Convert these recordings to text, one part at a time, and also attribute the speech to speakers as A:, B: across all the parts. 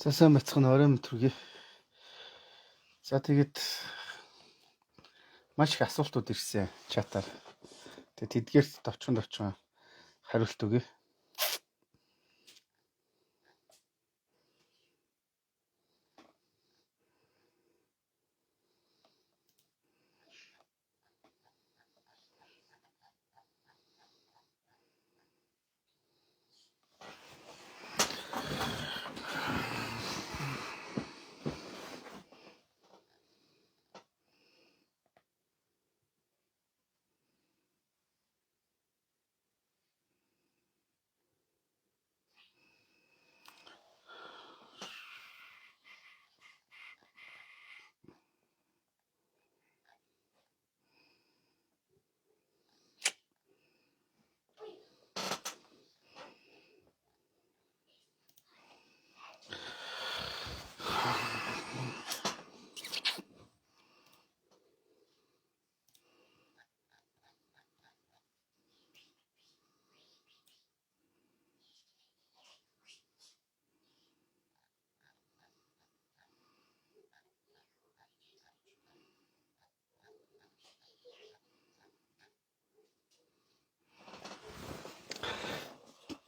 A: За сайн бацхан орой мэтрүгээ. За тэгээд маш их асуултууд ирсэн чатаар. Тэгээд тэдгээрт товчхон хариулт өгье.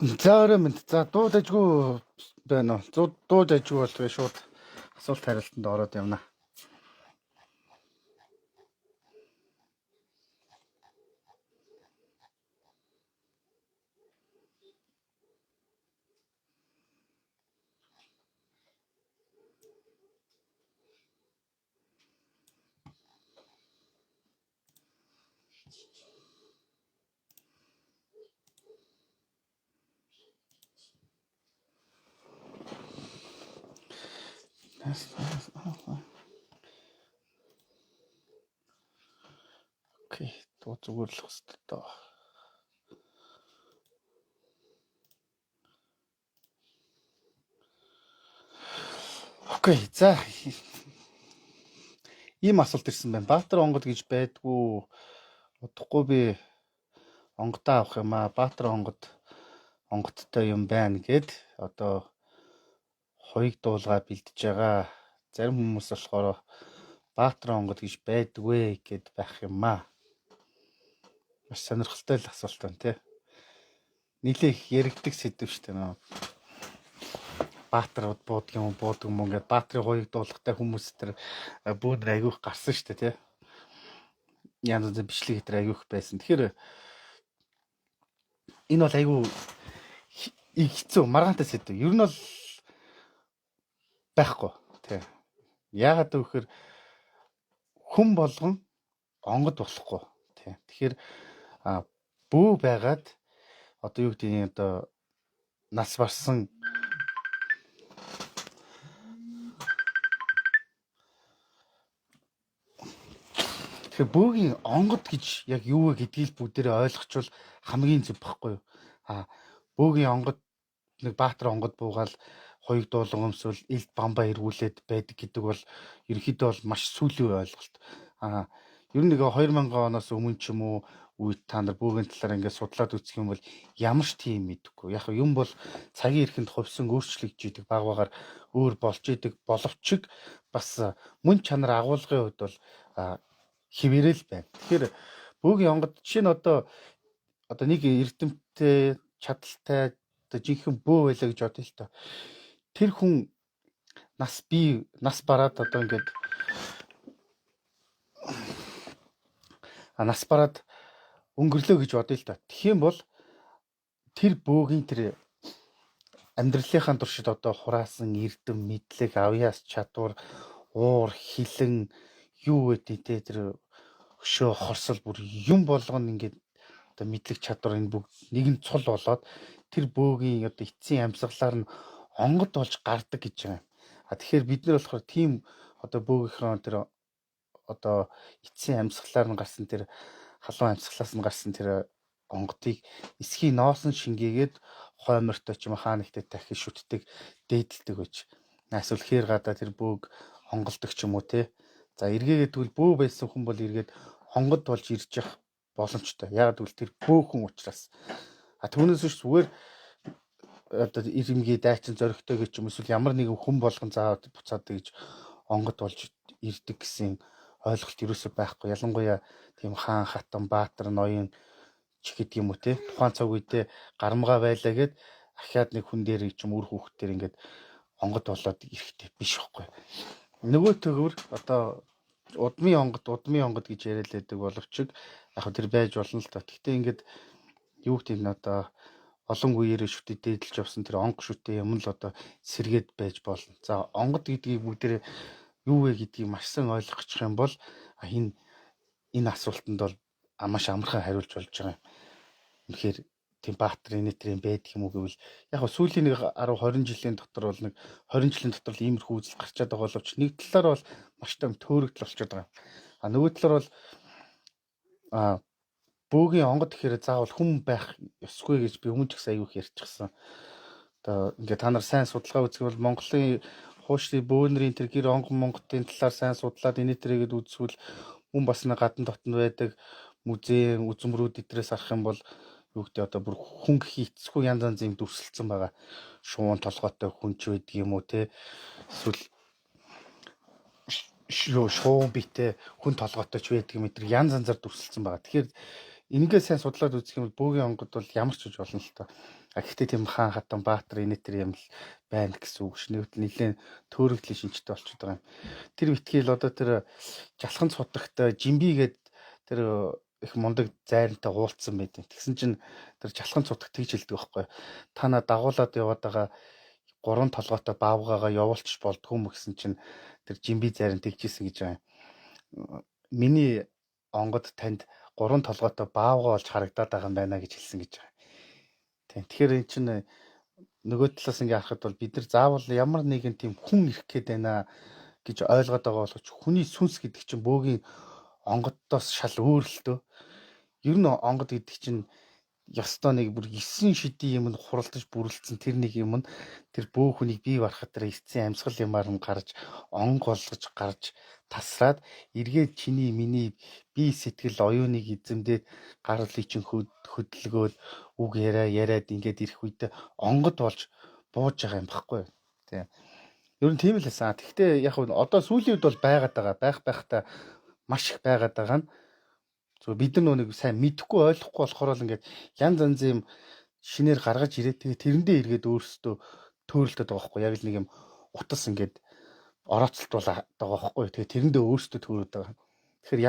A: За орой мэд. За дуудажгүй байна уу? Дуудажгүй бол тэгээ шууд асуулт хариултанд ороод явна. Окей, дуу зүгээр л хэвчээ тоо. Окей, за ийм асуулт ирсэн байна. Баатар онгод гэж байдгүй. Удахгүй би онгодоо авах юм аа. Баатар онгодтой юм байна гэд одоо хоёрыг дуулгаа бэлдэж байгаа. Зарим хүмүүс болохоор Баатар онгод гэж байдгүй гэд байх юм аа. Маш сонирхолтой л асуулт байна тий. Нилээх яригддаг сэдв шүү дээ нөө. Баатарууд буудаг юм ингээд Баатрын хоёрыг дуулахтай хүмүүс тэр бүүнэр аягүйх гарсан шүү дээ тий. Янз бүрийн бичлэг хэтэр аягүйх байсан. Тэгэхээр энэ бол айгүй хэцүү маргаантай сэдв. Ер нь бол байхгүй тий. Яагаад гэвэл хүн болгон онгод болохгүй тий. Тэгэхээр бүү байгаад одоо юу гэдгийг одоо нас барсан тэгэхээр бөөгийн онгод гэж яг юу вэ гэдгийг бүгдээрээ ойлгочвол хамгийн зөв баггүй юу. Бөөгийн онгод нэг Баатар онгод буугаал хоёрыг дуулан өмсвөл илт бамбаа эргүүлээд байдаг гэдэг бол ерөнхийдөө бол маш сүүлийн ойлголт. Ер нь нэг 2000 оноос өмнө ч юм уу үед та нар бөөгийн талаар ингээд судлаад үзэх юм бол ямар ч тийм мэдэхгүй. Яг юм бол цагийн эрхэнд хувьсан өөрчлөгдөж идэг багаар өөр болж идэг боловч бас мөн чанар агуулгын хувьд бол хിവэрэл байна. Тэгэхээр бөөгийн онгод жишээ нь одоо нэг эрдэмтдээ чадaltaй одоо жинхэнэ бөө байлаа гэж бодъё л та. Тэр хүн нас бараад одоо ингээд нас бараад өнгөрлөө гэж бодъё л та. Тэгэх юм бол тэр бөөгийн тэр амьдралынхаа туршид одоо хураасан эрдэм мэдлэг, авьяас чадвар, уур, хилэн юу гэдэг те тэр хөшөө хорсол бүр юм болгоно ингээд одоо мэдлэг чадвар энэ бүгд нэгэн цул болоод тэр бөөгийн одоо эцсийн амьсгалаар нь онгод болж гардаг гэж байгаа юм. Тэгэхээр бид нар болохоор тийм одоо бөөгийнхөө тэр одоо эцсийн амьсгалаар нь гарсан тэр халуун амьсгалаас нь гарсан тэр онгодыг эсхийн ноосон шингээгээд хоймортой ч юм хаа нэгтэй дахиж шүтдэг дээдэлдэг байж. Эсвэл хээр гадаа тэр бөөг хонголдог ч юм уу те. За эргээгээд тэгвэл бөө байсан хүн бол эргээд хонгод болж ирж явах боломжтой. Яагаад гэвэл тэр бөөхөн учраас. Түүнээс биш зүгээр одоо ирэмгий дайчин зөрөгтэй гэж юм эсвэл ямар нэгэн хүн болгон заавал буцаад гэж онгод болж ирдэг гэсэн ойлголт ерөөсөй байхгүй. Ялангуяа тийм хаан хатан баатар ноён ч гэдэг юм уу те тухайн цаг үедээ гарамгаа байлаа гэд ахиад нэг хүн дээр ч юм үр хүүхдээр ингээд онгод болоод ирэхтэй биш байхгүй. Нөгөө төгөр одоо удмын онгод гэж яриад байдаг боловч яг тэр байж болно л та. Гэхдээ ингээд юу гэдэг нь одоо олон үеэрээ шүтээ дээдэлж явсан тэр онг шүтээ юм л одоо сэргээд байж болно. За онгод гэдгийг бүгдээ юу вэ гэдгийг маш сайн ойлгочих юм бол энэ асуултанд бол маш амархан хариулж болж байгаа юм. Үнэхээр тийм баатар инээтрийн байдаг юм уу гэвэл яг сүүлийн нэг 10 20 жилийн дотор бол нэг 20 жилийн дотор л иймэрхүү үзэл гарчаад байгаа боловч нэг талаар бол маш том төөрөгдөл болчиход байгаа. А нөгөө талаар бол бөөгийн онгод гэхээр заавал хүн байх ёсгүй гэж би өмнө ч гэсэн аягүй ярьчихсан. Одоо ингээд та нар сайн судалгаа үзэх бол Монголын хуучны бөөнрийн тэр гэр онгон монготын талаар сайн судлаад инээтрээгээд үзвэл мөн бас нэг гадна дотн байдаг музей үзмрүүд эдрээс арах юм бол юу гэдэг одоо бүр хүн гэх эцсгүй янз янзын дүрсэлсэн байгаа. Шуун толгойтой хүн ч байдаг юм уу те. Эсвэл шуун битэй хүн толгойтой ч байдаг юм эдгээр янз янзаар дүрсэлсэн байгаа. Тэгэхээр энэгээ сайн судлаад үзэх юм бол бөөгийн онгод бол ямар ч үж болно л тоо. Гэхдээ тийм хаан хатан баатар инэтэр юм л байна гэсэн үг шнэ. Нэлээд төөрөгдлийн шинжтэй болчиход байгаа юм. Тэр битгийл одоо тэр жалхан цутагт жимбигээд тэр их мундаг зайрантай уулцсан байт. Тэгсэн чинь тэр жалхан цутаг тэгж хэлдэг байхгүй. Та на дагуулад яваад байгаа 3 толгойтой баавгаагаа явуулчих болдгоо юм гэсэн чинь тэр жимби зайран тэгжсэн гэж байгаа юм. Миний онгод танд 3 толгойтой баавгаа болж харагдаад байгаа юм байна гэж хэлсэн гэж байгаа. Тэгэхээр эн чинь нөгөө талаас ингээ харахад бол бид нар заавал ямар нэгэн тийм хүн ирэх гээд байна гэж ойлгоод байгаа боловч хүний сүнс гэдэг чинь бөөгийн онгодоос шал өөр л дөө. Ер нь онгод гэдэг чинь ёстой нэг бүр 9 шидийн юм нь хуралдаж бүрэлдсэн тэр нэг юм нь тэр бөө хүнийг бий барахад тэр эцсийн амьсгал юмар нь гарч онг болгож гарч тасраад эргээд чиний миний бие сэтгэл оюуныг эзэмдээд гар лий чин хөдөлгөөл үг яриад ингээд ирэх үед онгод болж бууж байгаа юм баггүй. Тийм. Ер нь тийм л байсан. Гэхдээ яг одоо сүүлийн үед бол байхтаа маш их байгаад байгаа нь зөв бид нар нэг сайн мэдэхгүй ойлгохгүй болохоор л ингээд янз янзын юм шинээр гаргаж ирээд тэгээ тэрэндээ эргээд өөрсдөө төөрөлтөд байгаа байхгүй. Яг л нэг юм утас ингээд орооцолтуулаад байгаа байхгүй. Тэгээ тэрэндээ өөрсдөө төөрөд байгаа. Тэгэхээр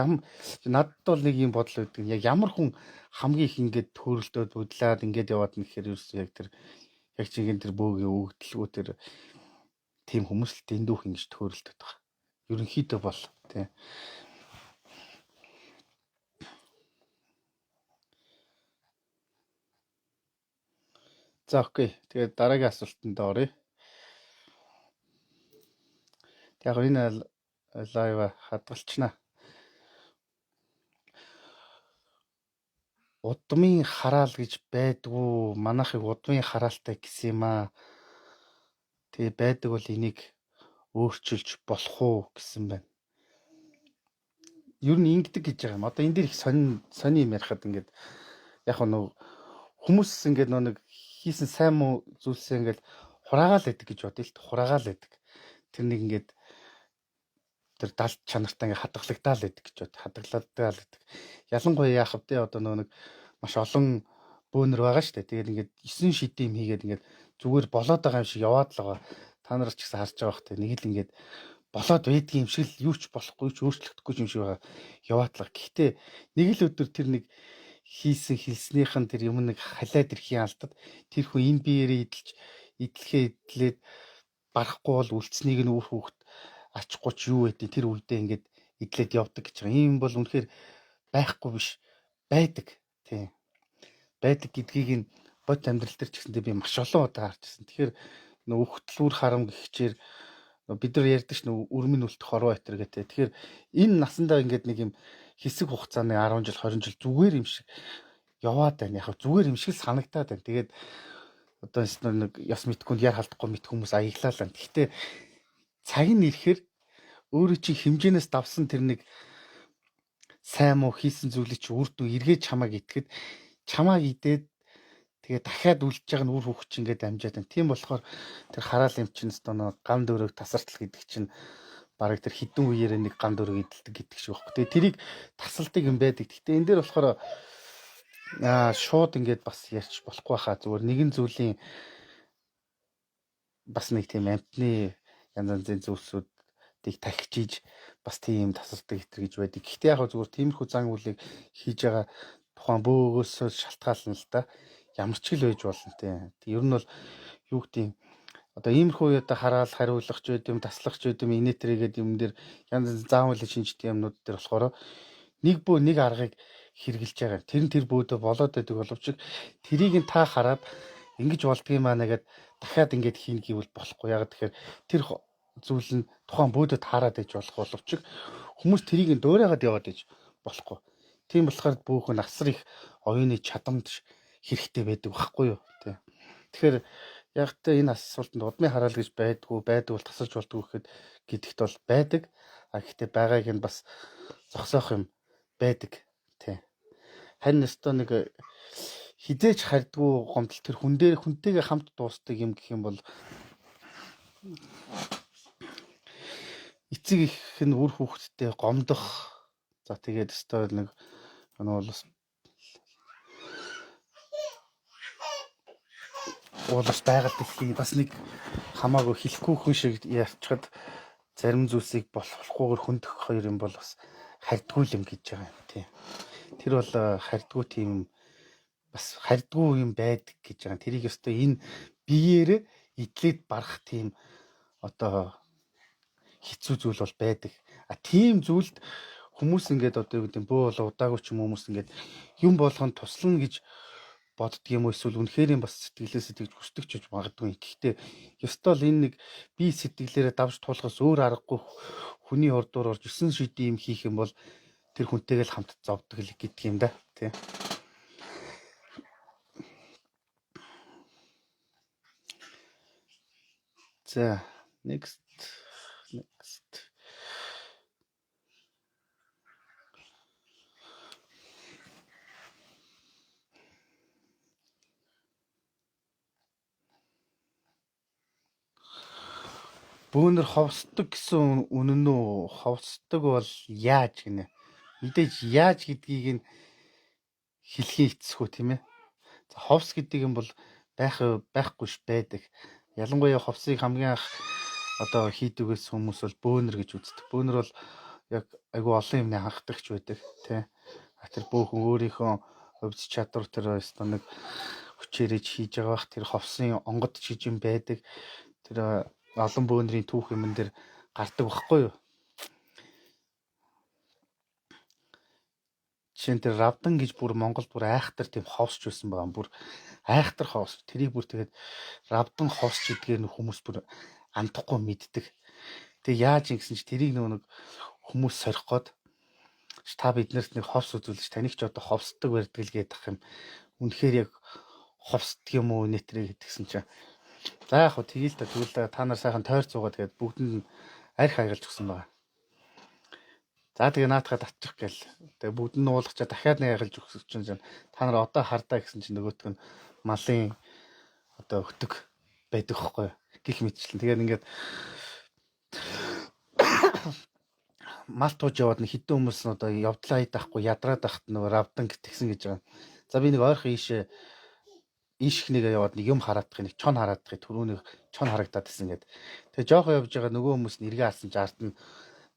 A: надад бол нэг юм бодол өгдөг. Яг ямар хүн хамгийн их ингээд төөрөлтөд бодлаад ингээд яваад нэхэр ерөөсөө яг тэр яг чигээр тэр бөөгийн өгдөлгөө тэр тийм хүмүүс л дэндүүх ингэж төөрөлтөд байгаа. Ерөнхийдөө бол тийм. За окей. Тэгээд дараагийн асуултанд оръё. Яг энэ лайва хадгалчихна. Удмын хараал гэж байдгүй. Манайхыг удмын хараалтай гэсэн юм аа. Тэгээ байдаг бол энийг өөрчилж болох уу гэсэн байна. Ер нь ингэдэг гэж байгаа юм. Одоо энэ дээр их сони юм ярихад ингээд яг нэг хүмүүс ингээд нэг хийсэн сайн муу зүйлсээ ингээд хураагаал байдаг гэж бодъё л хураагаал байдаг. Тэр нэг ингээд тэр далд чанартай ингээд хадгалагдаад байдаг гэж бод. Хадгалагдаад байдаг. Ялангуяа яах вэ? Одоо нэг маш олон бөөнөр байгаа шүү дээ. Тэгээд ингээд 9 шидийн хийгээд ингээд зүгээр болоод байгаа юм шиг яваад л байгаа. Та нар ч гэсэн харж байгаа бах те. Нэг л ингээд болоод байдгийн юм шиг л юу ч болохгүй ч өөрчлөгдөхгүй юм шиг байгаа. Яваад л. Гэхдээ нэг л өдөр тэр нэг хийсэн хэлснийхэн тэр юм нэг халиад ирэхийн алдад тэр хүн энэ биеэрээ идэлээд барахгүй бол үлдснийг нь үр хүүхэд ачхгүй ч юу байдیں۔ Тэр үедээ ингээд идлээд явдаг гэж байгаа. Ийм бол үнэхээр байхгүй биш байдаг. Тийм. Байдаг гэдгийг нь бод амьдрал дээр ч гэсэндээ би маш олон удаа харчихсан. Тэгэхээр нөө өгтлүүр харам гихчээр бид нар ярьдаг ш нөө өрмөн үлдэх хорвоо айтер гэдэг. Тэгэхээр энэ насандаа ингээд нэг юм хэсэг хугацааны 10 жил 20 жил зүгээр юм шиг яваад байна. Яг зүгээр юм шиг санагдаад байна. Тэгээд одоо нэг яс мэдгүй яар халдахгүй мэд хүмүүс аяглаа л. Гэхдээ цаг нь ирэхээр өөрөө чи хэмжээнээс давсан тэр нэг сайн муу хийсэн зүйлийг чи үр дүн эргэж чамааг итгэхэд чамааг идээд Тэгээ дахиад үлдэж байгаа нь үр хөвгч ингээд амжаад байна. Тийм болохоор тэр хараал юм чинь өстөө гам дөрөг тасартал гэдэг чинь бараг тэр хідэн үеэрээ нэг гам дөрөг идэлдэг гэдэг шиг байхгүй. Тэгээ тэрийг тасалдаг юм байдаг. Гэхдээ энэ дээр болохоор шууд ингээд бас ярьж болохгүй хаа. Зүгээр нэгэн зүйлийн бас нэг тийм амтны янз янзын зүйлсүүдийг тахижиж бас тийм тасалдаг хэтэр гэж байдаг. Гэхдээ яг зүгээр тиймэрхүү зан үйлийг хийж байгаа тухайн бөөгөөс шалтгаална л да. Ямар ч л байж болно те. Ер нь бол юу гэдэг одоо иймэрхүү одоо хараал хариулах ч байд юм, таслах ч байд юм, инээтэрэгээд юм дээр янз янз заавал шинжтэй юмнууд дээр болохоор нэг аргыг хэрэгжилж байгаа. Тэр бөөдө болоод байдаг боловч тэрийг нь та хараад ингэж болдгийм маа нэгээд дахиад ингэж хийн гэвэл болохгүй. Яг тэгэхээр тэр зүйл нь тухайн бөөдөд хараад иж болох боловч хүмүүс тэрийг нь дуурайгаад яваад иж болохгүй. Тийм болохоор бөөхөн асар их оюуны чадамж хэрэгтэй байдаг байхгүй юу тий. Тэгэхээр яг та энэ асуултанд удмын хараал гэж байдгүй бол тасалж болдгоо гэдэгт бол байдаг. Гэхдээ байгааг нь бас зогсоох юм байдаг тий. Харин өстөө нэг хизээч хардггүй гомдол тэр хүнтэйгээ хамт дуустдаг юм гэх юм бол эцэг их нь үр хүүхэдтэй гомдох. За тэгээд өстөө нэг бол бас байгаль дэлхий бас нэг хамаагүй хэлэхгүй хүн шиг ярьчаад зарим зүйлсийг болохгүйгээр хөндөх хоёр юм бол бас хардггүй юм гэж байгаа юм тий. Тэр бол хардггүй тийм бас хардггүй юм байдаг гэж байгаа. Тэрийг өстой энэ биеэрээ идлээд барах тийм одоо хэцүү зүйл бол байдаг. Тийм зүйлд хүмүүс ингээд одоо юу гэдэг бөө болоо удаагүй ч юм хүмүүс ингээд юм болгонд туслана гэж боддөг юм уу эсвэл үнэхээр бас сэтгэлээсээ тэгж хүсдэг ч гэж магадгүй. Гэхдээ ёстой л энэ нэг бие сэтгэлээрээ давж туулахаас өөр аргагүй хүний ордуур орж 9 шидийн юм хийх юм бол тэр хүнтэйгээ л хамт зовдөг л гэдэг юм да тий. За next бөөнөр ховсдог гэсэн үнэн үү? Ховсдог бол яаж гинэ? Мэдээж яаж гэдгийг нь хэлхий эцэсгүй тийм ээ. За ховс гэдэг юм бол байхгүй ш байдаг. Ялангуяа ховсыг хамгийн анх одоо хийдэгээс хүмүүс бол бөөнөр гэж үздэг. Бөөнөр бол яг айгүй олон юмны анхдагч байдаг тий. Тэр бөөхөн өөрийнхөө хувьд чадвар тэр нэг хүчээрэж хийж байгаа бах тэр ховсын онгод чиж юм байдаг. Тэр олон бөөнрийн түүх юмн дээр гардаг байхгүй юу? Жишээ нь тэр равдан гэж бүр Монголд бүр айхтар тийм ховсч байсан байгаа. Бүр айхтар ховс. Тэрийг бүр тэгээд равдан ховсч гэдгээр хүмүүс бүр андахгүй мэддэг. Тэгээ яаж ингэсэн чи тэрийг нэг хүмүүс сорих гээд та биднэрт нэг ховс үзүүлж таних ч одоо ховсдог барьдаг л гэдэг юм. Үнэхээр яг ховсдаг юм уу нэтрэ гэдгсэн чинь. За яг хөө тгийл та нар сайхан тойр цуугаа тэгээд бүгдэнд нь арх хайгалж өгсөн байгаа. За тэгээ наатахад татчих гээл. Тэгээ бүгд нь уулгачаа дахиад нэг хайгалж өгсөн чинь та нар одоо хардаа гэсэн чинь нөгөөтг нь малын одоо хөтөг байдаг хөхгүй гих мэтчлэн. Тэгээд ингээд мал тууж яваад нэг хитэн хүмүүс нь одоо явдлаа идахгүй ядраад ахт нөгөө равдан гэтгсэн гэж байгаа. За би нэг ойрхон ийшх нэг яваад нэг юм хараадах нэг чон хараадах түрүүний чон харагдаад байсан гэдэг. Тэгээ жоохон явж байгаа нөгөө хүмүүс нь эргээ харсан чи ард нь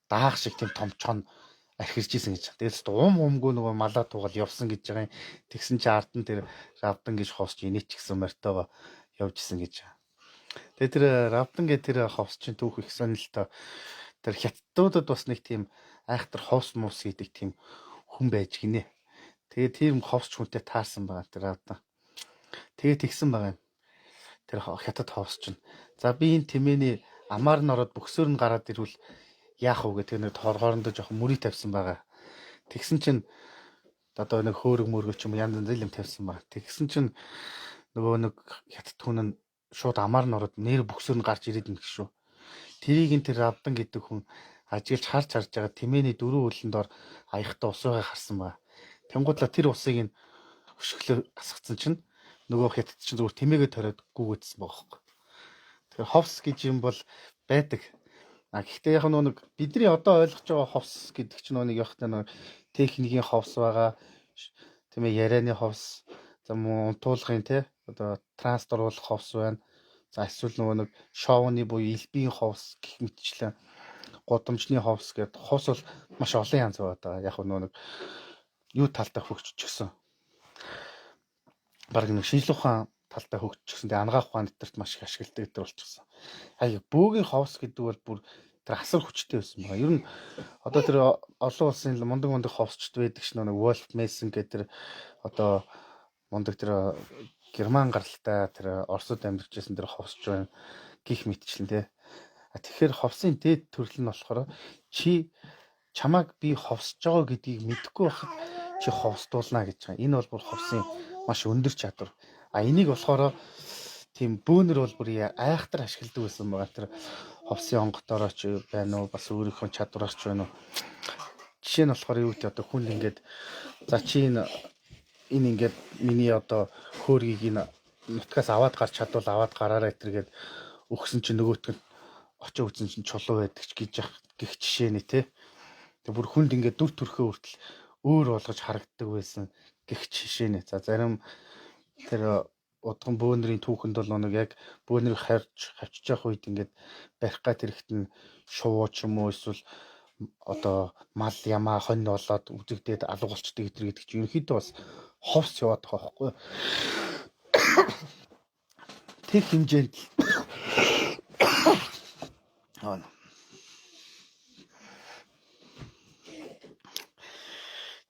A: даах шиг тийм том чон архирж исэн гэж. Тэгэл умгүй нөгөө малаа тугал явсан гэж байгаа юм. Тэгсэн чи ард нь тэр равдан гэж ховсч инээч гисэн морьтойгоо явж исэн гэж. Тэгээ тэр равдан гэ тэр ховс чинь түүх их сонирхолтой. Тэр хятадуудад бас нэг тийм айхтар ховс мус гэдэг тийм хүн байж гинэ. Тэгээ тийм ховсч хүнтэй таарсан байгаа тэр равдан. Тэгээ тэгсэн байгаа юм. Тэр хятад ховс чинь. За би энэ тэмээний амаар нь ороод бөксөөр нь гараад ирвэл яах вэ гэдэг нэг хоорондоо жоохон мөрий тавьсан байгаа. Тэгсэн чинь одоо нэг хөөрөг мөргөл ч юм янз янз юм тавьсан байгаа. Тэгсэн чинь нөгөө нэг хятад хүн нь шууд амаар нь ороод нэр бөксөөр нь гарч ирээд нэг шүү. Тэрийг нь тэр равдан гэдэг хүн ажиглж харж байгаа тэмээний дөрөв үлэн дор аяхтаа усуугаа харсан байгаа. Тэнгуудлаа тэр усыг нь хөшгөлөөр асгацсан чинь нөгөө хятад чинь зүгээр тэмээгээ ториод гүгээдсэн байгаа хөөхгүй. Тэгэхээр ховс гэж юм бол байдаг. Гэхдээ яг нэг бидний одоо ойлгож байгаа ховс гэдэг чинь нэг яг нэг техникийн ховс байгаа. Тийм ээ, ярианы ховс, за мөн унтуулгын одоо транспортуулах ховс байна. За эсвэл нөгөө нэг шоуны буюу элбийн ховс гэх мэтчлэн гудамжны ховс гэдэг ховс бол маш олон янз байгаа. Яг нөгөө нэг юу талтай хөгжчихсөн. Бараг нэг шинжлэх ухаан талтай хөгжчихсөн. Тэгээ анагаах ухаан дээр маш их ашигладаг гэдэг болчихсон. Хаяа бөөгийн ховс гэдэг бол бүр тэр асар хүчтэй байсан байна. Ер нь одоо тэр олон улсын мундаг ховсчд байдаг ш нэг Wolf Mason гэдэг тэр одоо мундаг тэр герман гаралтай тэр Оросд амьдарч байсан тэр ховсч байна гих мэтчлэн тий. Тэгэхээр ховсын дээд төрөл нь болохоор чи чамайг би ховсож байгаа гэдгийг мэдэхгүй байхад чи ховсдуулна гэж байгаа. Энэ бол бүр ховсын маш өндөр чадвар. Энийг болохоор тийм бөөнөр бол бүр айхтар ашигладаг байсан байгаа. Тэр ховсын онготороо ч байна уу, бас өөрийнхөө чадвараас ч байна уу. Жишээ нь болохоор юу гэдэг одоо хүн ингээд за чи энэ ингээд миний одоо хөөргийг энэ нутгаас аваад гарч чадвал аваад гараарай гэтэргээд өгсөн чинь нөгөөтг нь очоо үзэн чинь чулуу байдаг ч гэж гих жишээ нэ тий. Тэг бүр хүнд ингээд дүр төрхөө хүртэл өөр болгож харагддаг байсан гих жишээ нэ. За зарим тэр удган бөөнрийн түүхэнд бол нэг яг бөөнрийг хавчиж явах үед ингээд барих гад хэрэгт нь шувуу ч юм уу эсвэл одоо мал ямаа хонь болоод үзэгдээд алга болчдөг гэдэг чинь ерөнхийдөө бас ховс яваад байгаа байхгүй. Тэр хэмжээнд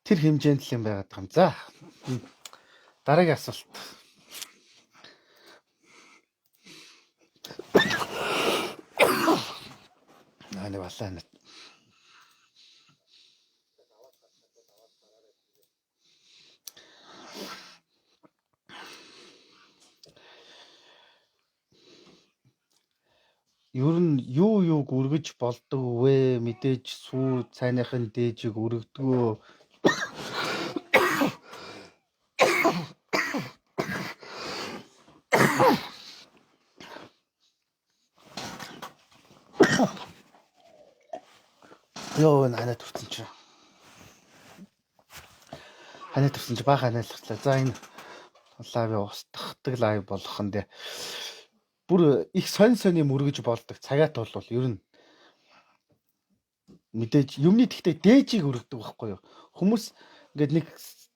A: тэр хэмжээнд л юм байгаад байгаа юм. За дараагийн асуулт. Нэг балаа. Ер нь юуг үргэж болдог вэ? Мэдээж сүү цайныхын дээжийг үргэдгөө. Йоо ханаа төрсөн чи. Ханаа төрсөн чи бага ханаалчлаа. За энэ лайв устгахдаг лайв болох нь бүр их сонь мөргөж болдог. Цагаат бол ер нь мэдээж юмны тэгтээ дээжийг өргөдөг байхгүй юу? Хүмүүс ингээд нэг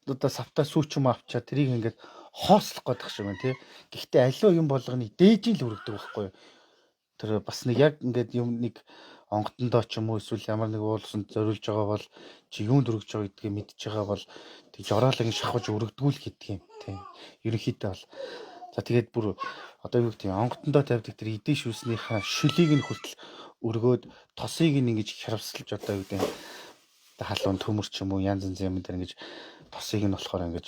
A: одоо савтаа сүүч юм авчаа тэрийг ингээд хоослох гэдэг шиг байна тий. Гэхдээ аливаа юм болгоны дээжийг л өргөдөг байхгүй юу? Тэр бас нэг яг ингээд юм нэг онготондоо ч юм уу эсвэл ямар нэг уулсанд зориулж байгаа бол чи юунд өргөж байгаа гэдгийг мэдж байгаа бол тэг жороолагын шахаж өргөдгүүл гэдэг юм тий. Ерөнхийдөө бол за тэгээд бүр одоо юу гэдэг онготондоо тавьдаг тэр эдийн шүүснийхаа шөлийг нь хүртэл өргөөд тосыг нь ингэж хявсалж одоо юу гэдэг халуун төмөр ч юм уу янз янз юм дээр ингэж тосыг нь болохоор ингэж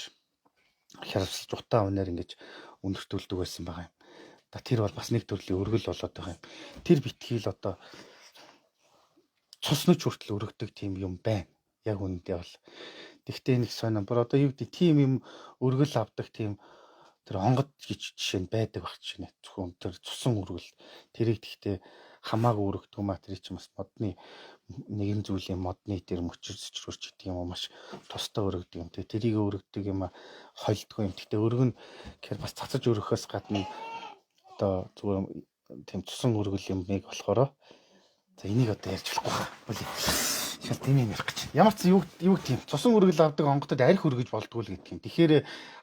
A: хявсалж утаа унаар ингэж өндөртүүлдэг байсан байгаа юм. Тэр бол бас нэг төрлийн өргөл болоод байгаа юм. Тэр битгийл одоо цуснаж хүртэл өргөдөг тийм юм байна. Яг үүндээ бол. Тэгтээ нэг сонь бүр одоо юу гэдэг тийм юм өргөл авдаг тийм тэр онгод гэж жишээ нь байдаг баг чинь зөвхөн тэр цусан өргөл тэрийг тэгтээ хамаагүй өргөдөг материал чинь бас модны нэгэн зүйлийн модны тэр мөчр зөчрөж гэдэг юм уу маш тустай өргөдөг юм. Тэрийг өргөдөг юм хойлдгүй юм. Тэгтээ өргөн гэхээр бас цацаж өргөхөөс гадна одоо зүгээр тийм цусан өргөл юм нэг болохоор за энийг одоо ярьж болохгүй. Шал тийм юм ярих гэж. Ямар ч юу тийм цусан өргөл авдаг онготод арх өргөж болдгоо л гэдэг юм. Тэгэхээр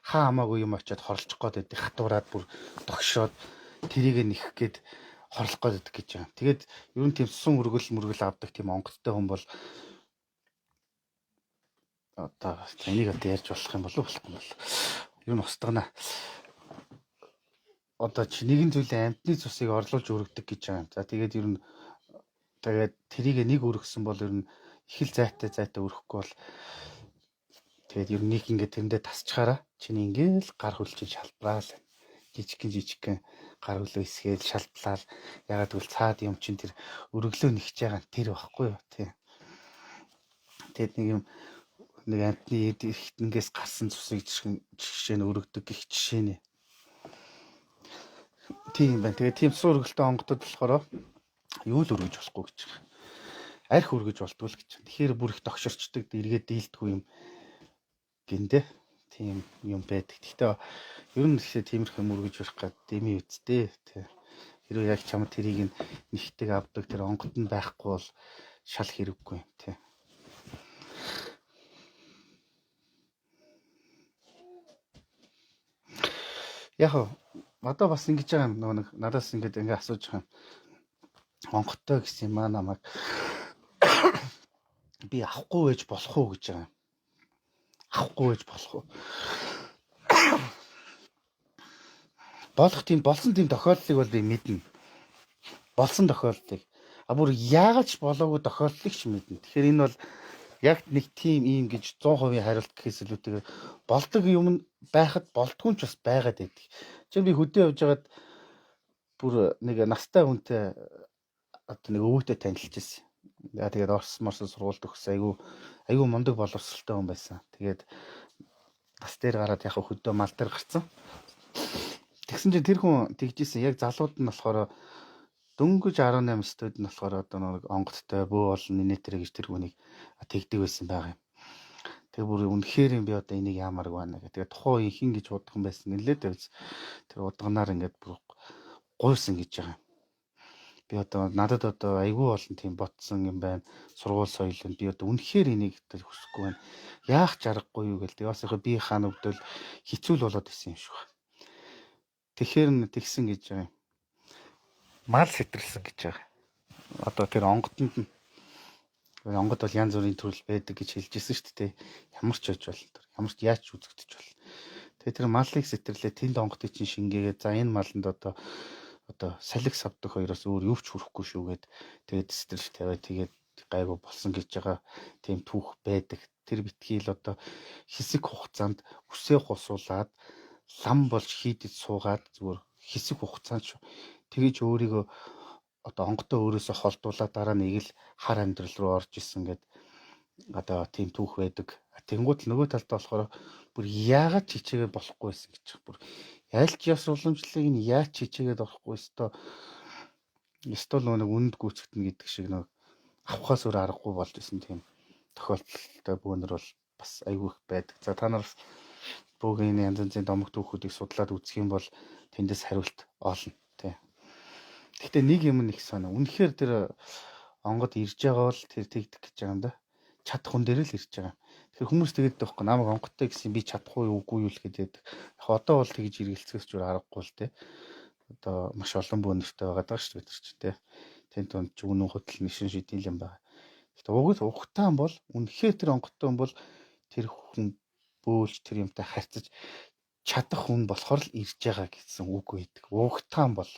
A: хаа хамаагүй юм очиод хорлох гээд байдаг. Хатуураад бүр догшоод тэрийг нэх гээд хорлох гээд байдаг гэж юм. Тэгээд ер нь тийм цусан өргөл авдаг тийм онготтой хүн бол одоо энийг одоо ярьж болох юм болов уу болохгүй бол. Ер нь устгана. Одоо чи нэгэн зүйлийн амтны цусыг орлуулж өргөдөг гэж байгаа юм. За тэгээд ер нь тэгээд тэрийг нэг өргөсөн бол ер нь их л зайтай өрөхгүй бол тэгээд ер нь нэг ингээд тэрэндээ тасчаараа чиний ингээл гар хөлчийн шалбраал жижигхэн гар хөлөө эсгээл шалблал ягаад гэвэл цаад юм чин тэр өргөлөө нэгж байгаа тэр байхгүй юу тий. Тэгээд нэг юм нэг амтны ихэнгээс гарсан цусыг жишээ нь өргөдөг гэх жишээ нэ. Тийм байна. Тэгээ тийм цус өргөлтөө онгодод болохоор юу л өргөж болохгүй гэж байгаа. Арх өргөж болтгүй л гэж. Тэгэхээр бүр их тогширчдаг, эргээд дийлдэггүй юм гиндэ. Тийм юм байдаг. Гэхдээ ер нь ихээ тиймэрхүү юм өргөж барих гад дэмий үсттэй. Тэ. Хэрвээ яг чамд тэрийг нэгтэг авдаг тэр онгод нь байхгүй бол шал хэрэггүй юм тий. Яг одоо бас ингэж байгаа юм нэг надаас ингэ асууж байгаа юм. Онгодтой гэсэн юм аа намайг би авахгүй байж болох уу гэж байгаа юм. Авахгүй байж болох уу? Болох тийм болсон тийм тохиолдлыг бол би мэднэ. Болсон тохиолдлыг. А бүр яагаад ч болоогүй тохиолдлыг ч мэднэ. Тэгэхээр энэ бол яг нэг тийм ийм гэж 100% хариулт гэхээс илүүтэйгээр болдог юм байхад болдгүй ч бас байгаад байдаг. Чи би хөдөө явж байгаад бүр нэг настай хүнтэй одоо нэг өвөтэй танилцж ирсэн. Яа тэгээд Орос сургуульд өгсөн айгүй мундаг боловсралтай хүн байсан. Тэгээд бас дээр гараад яг хөдөө мал дээр гарцсан. Тэгсэн чинь тэр хүн тэгжсэн яг залууд нь болохоор дөнгөж 18 студ нь болохоор одоо нэг онгодтой бөө олон нэтэр гэж тэр хүнийг тэгдэг байсан байгаа юм. Тэгээ бүр үнэхээр би одоо энийг яамаар байна гэх. Тэгээ тухайн үе хин гэж удах юм байсан нэлээд тавьж тэр удганаар ингээд бүр гуйсан гэж байгаа юм. Би одоо надад одоо айгүй олон тийм ботсон юм байна. Сургууль соёл би одоо үнэхээр энийг хүсэхгүй байна. Яах ч аргагүй юу гэл. Тэгээ бас яг би хаана өвдөл хэцүү л болоод исэн юм шиг байна. Тэгэхээр тэгсэн гэж байгаа юм. Мал сэтрэлсэн гэж байгаа. Одоо тэр онгодонд нь онгод бол янз бүрийн төрөл байдаг гэж хэлжсэн шүү дээ. Ямар ч байж болно. Ямар ч яаж ч үзэгдэж болно. Тэгээ тэр малыг сэтэрлээ тэнд онгодыг чинь шингээгээд за энэ маланд одоо салхи савдаг хоёроос өөр юу ч хүрэхгүй шүүгээд тэгээд сэтэрч тавиад тэгээд гайгүй болсон гэж байгаа тийм түүх байдаг. Тэр битгий л одоо хэсэг хугацаанд үсээ хусуулаад лам болж хийдэд суугаад зүгээр хэсэг хугацаанд тэгэж өөрийгөө одоо онгодоо өөрөөсөө холдуулаад дараа нэг л хар амьдрал руу орж исэн гэд одоо тийм түүх байдаг. Тэнгууд нөгөө талд болохоор бүр яагаад чичээгээ болохгүй байсан гэж бүр ялч яс уламжлалыг нь яаж чичээгээд орохгүй ёстой л нэг үнд гүйцэгдэнэ гэдэг шиг нэг авахаас өөр аргагүй болж исэн тийм тохиолдолтой бөөнөр бол бас айгүй их байдаг. За та нар бөөгийн янз янзын домог түүхүүдийг судлаад үзэх юм бол тэндээс хариулт олно тий. Гэхдээ нэг юм их санаа. Үнэхээр тэр онгод ирж байгаа бол тэр тэгдэг гэж байгаа юм да. Чадах хүн дээр л ирж байгаа. Тэгэхээр хүмүүс тэгээд байхгүй намайг онгодтой гэсэн би чадахгүй юу үгүй юу л гэдэг. Яг одоо бол тэгж эргэлцэхээс ч аргагүй л тий. Одоо маш олон бөөнөртэй байгаа даа шүү дээ ч тий. Тэн тунд ч үнэн хөдөл нишин шидэл юм байна. Гэхдээ уг ухтаан бол үнэхээр тэр онгодтой хүн бол тэр хүн бөөлж тэр юмтай харьцаж чадах хүн болохоор л ирж байгаа гэсэн үг байдаг. Ухтаан бол